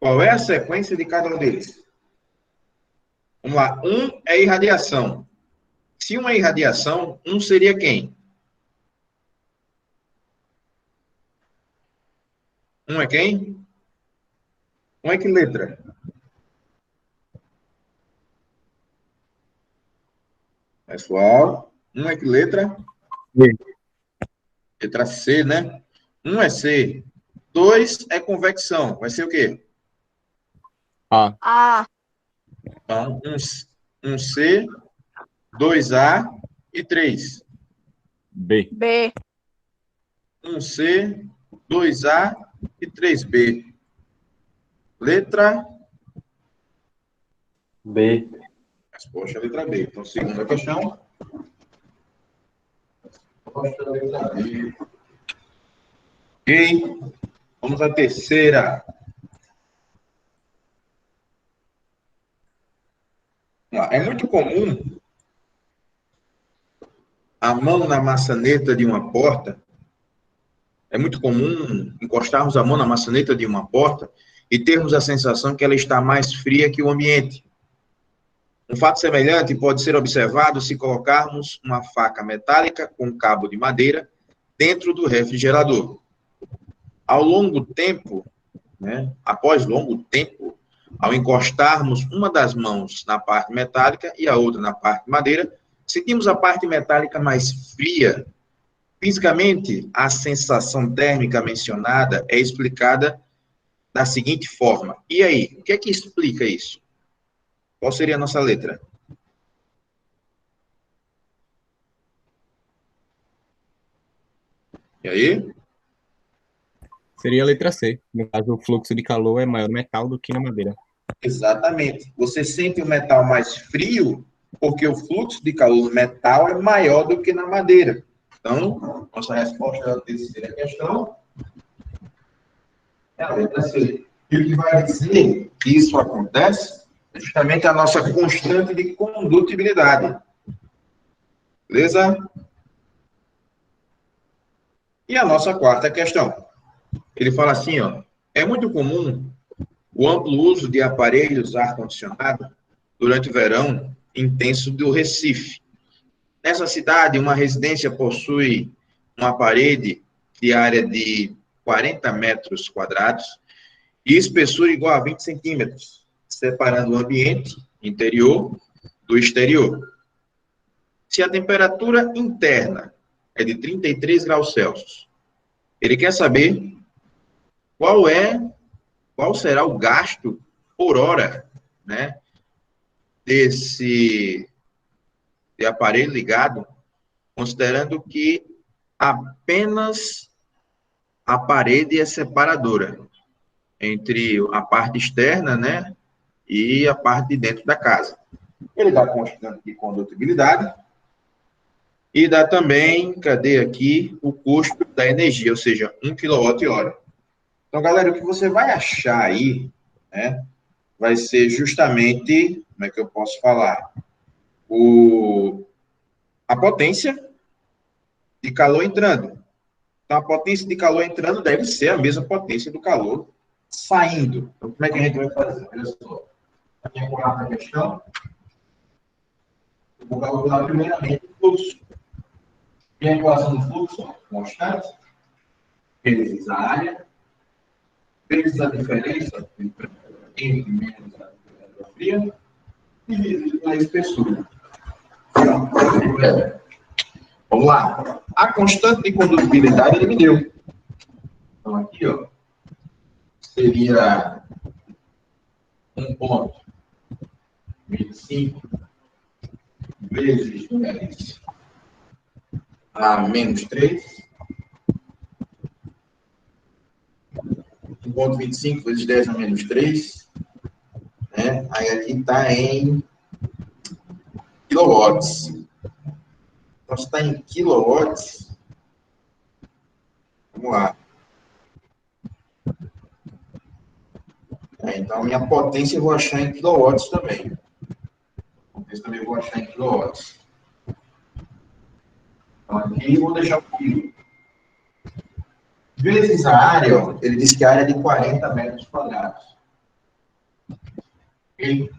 qual é a sequência de cada um deles? Vamos lá. 1 é irradiação. Se 1 é irradiação, 1 seria quem? 1 é quem? 1 é que letra? Pessoal, 1 é que letra? C. Letra C, né? 1 é C. 2 é convecção. Vai ser o quê? A, Então, 1C, 2A e 3. B. B, 1C, 2A e 3B. Letra? B. Resposta é a letra B. Então, segunda questão. Resposta é a letra B. Ok. Vamos à terceira. É muito comum a mão na maçaneta de uma porta. É muito comum encostarmos a mão na maçaneta de uma porta e termos a sensação que ela está mais fria que o ambiente. Um fato semelhante pode ser observado se colocarmos uma faca metálica com cabo de madeira dentro do refrigerador. Ao longo tempo, após longo tempo, ao encostarmos uma das mãos na parte metálica e a outra na parte de madeira, sentimos a parte metálica mais fria. Fisicamente, a sensação térmica mencionada é explicada da seguinte forma. E aí, o que é que explica isso? Qual seria a nossa letra? E aí? Seria a letra C. No caso, o fluxo de calor é maior no metal do que na madeira. Exatamente. Você sente o metal mais frio porque o fluxo de calor no metal é maior do que na madeira. Então, nossa resposta à terceira questão é a letra C. E o que vai dizer que isso acontece é justamente a nossa constante de condutibilidade. Beleza? E a nossa quarta questão. Ele fala assim, ó, é muito comum o amplo uso de aparelhos ar-condicionado durante o verão intenso do Recife. Nessa cidade, uma residência possui uma parede de área de 40 metros quadrados e espessura igual a 20 centímetros, separando o ambiente interior do exterior. Se a temperatura interna é de 33 graus Celsius, ele quer saber qual será o gasto por hora, de aparelho ligado, considerando que apenas a parede é separadora entre a parte externa, e a parte de dentro da casa. Ele dá constante de condutibilidade e dá também, cadê aqui, o custo da energia, ou seja, 1 kWh. Então, galera, o que você vai achar aí, vai ser justamente, como é que eu posso falar? A potência de calor entrando. Então, a potência de calor entrando deve ser a mesma potência do calor saindo. Então, como é que a gente vai fazer? Olha só. Aqui é a quarta questão. Eu vou calcular primeiramente o fluxo. E a equação do fluxo? Constante, vezes a área, vezes a diferença entre menos a temperatura fria, e vezes a espessura. Vamos lá. A constante de condutibilidade ele me deu. Então, aqui, ó, seria 1,25 vezes 10 a menos 3. 1,25 vezes 10 a menos 3. Aí aqui está em quilowatts. Então, se está em quilowatts, vamos lá. Então, a minha potência eu vou achar em quilowatts também. A potência também eu vou achar em quilowatts. Então, aqui eu vou deixar o quilo. Vezes a área, ó, ele diz que a área é de 40 metros quadrados. Ok?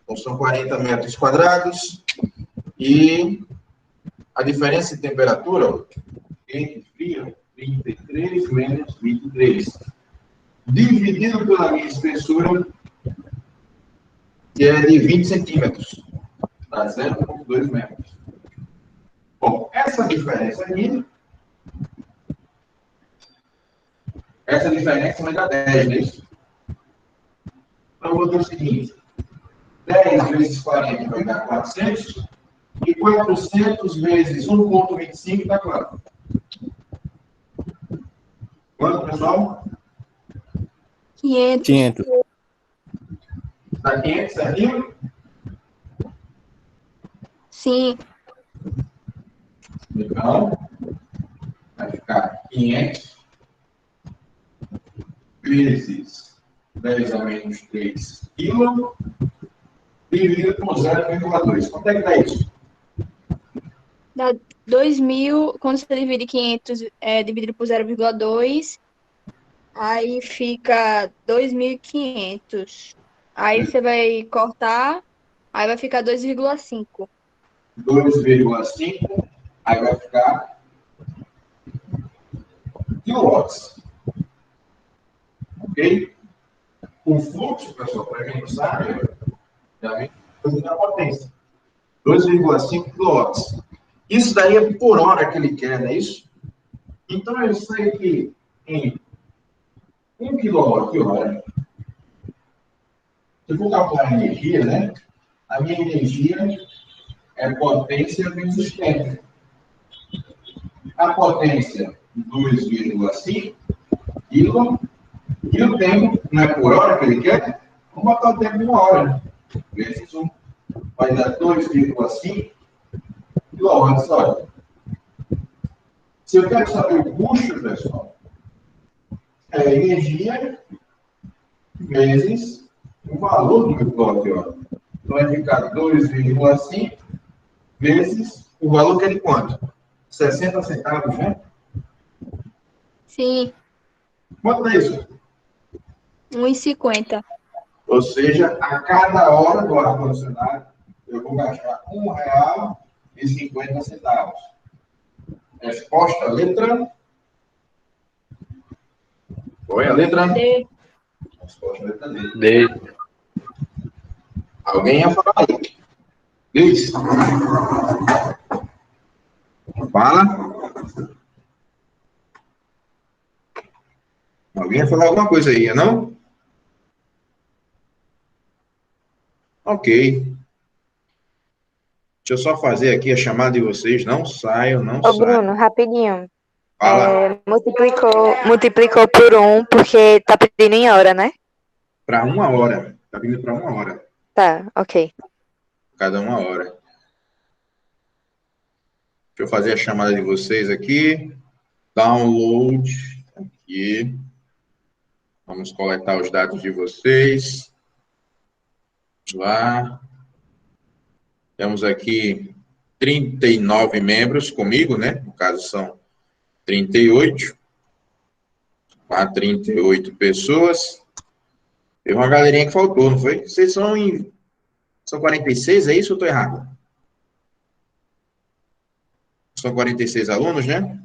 Então, são 40 metros quadrados. E a diferença de temperatura, ó, entre frio, 33 menos 23. Dividido pela minha espessura, que é de 20 centímetros. Dá 0,2 metros. Bom, essa diferença aqui Essa diferença vai dar 10, não é isso? Então, eu vou ter o seguinte. 10 vezes 40 vai dar 400. E 400 vezes 1,25 dá quanto? Quanto, pessoal? 500. 500. Dá 500 certinho? Sim. Então, vai ficar 500 vezes 10 a menos 3 quilos dividido por 0,2. Quanto é que dá isso? Dá 2.000. Quando você divide 500 dividido por 0,2, aí fica 2.500. Aí você vai cortar, aí vai ficar 2,5. 2,5, aí vai ficar quilowatts. Ok? O fluxo, pessoal, para quem não sabe, já vem fazendo a potência. 2,5 quilowatts. Isso daí é por hora que ele quer, não é isso? Então, eu sei que em 1 kWh, se eu for calcular a energia, né? A minha energia é potência vezes tempo. A potência, 2,5 kg, e o tempo, não é por hora que ele quer? Vamos botar o tempo em 1 hora. Vezes 1. Vai dar 2,5 kWh. Se eu quero saber o custo, pessoal, é energia vezes o valor do meu quilowatt-hora. Então, vai ficar 2,5 vezes o valor que é de quanto? 60 centavos, né? Sim. Quanto é isso? 1,50. Ou seja, a cada hora do ar-condicionado, eu vou gastar R$ 1,50. Resposta, letra? Qual é a letra? D. Resposta, letra D. D. Alguém ia falar aí? Diz. Fala. Alguém ia falar alguma coisa aí, não? Ok. Deixa eu só fazer aqui a chamada de vocês. Não saiam, não Ô, saiam. Bruno, rapidinho. Fala. Multiplicou por 1 porque tá pedindo em hora, né? Para 1 hora. Tá vindo para 1 hora. Tá, ok. Cada 1 hora. Deixa eu fazer a chamada de vocês aqui. Download. Aqui. Vamos coletar os dados de vocês. Vamos lá. Temos aqui 39 membros comigo, né? No caso, são 38. Há 38 pessoas. Teve uma galerinha que faltou, não foi? Vocês são 46, é isso ou estou errado? São 46 alunos, né?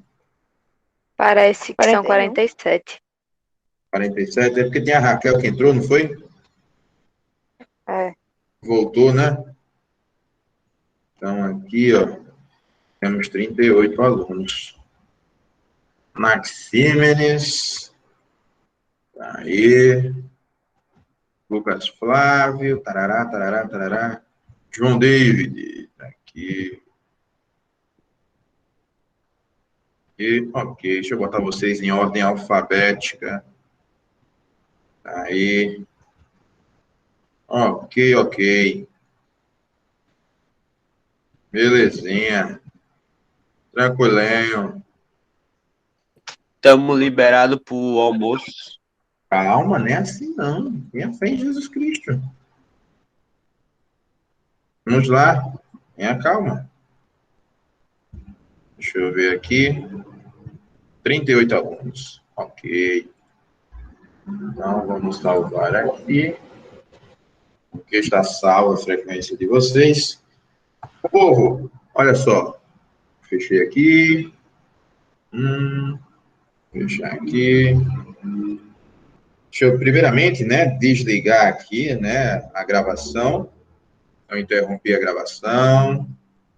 Parece que são 41. 47. 47, é porque tem a Raquel que entrou, não foi? É. Voltou, né? Então, aqui, ó, temos 38 alunos. Maxímenes. Aí. Lucas Flávio. Tarará, tarará, tarará. João David. Tá aqui. E, ok, deixa eu botar vocês em ordem alfabética. Aí. Ok, ok. Belezinha. Tranquilinho. Estamos liberados para o almoço. Calma, não é assim não. Tenha fé em Jesus Cristo. Vamos lá. Tenha calma. Deixa eu ver aqui. 38 alunos. Ok. Então, vamos salvar aqui. Porque está salva a frequência de vocês. Povo, olha só. Fechei aqui. Fechar aqui. Deixa eu, primeiramente, né, desligar aqui, né, a gravação. Eu interrompi a gravação.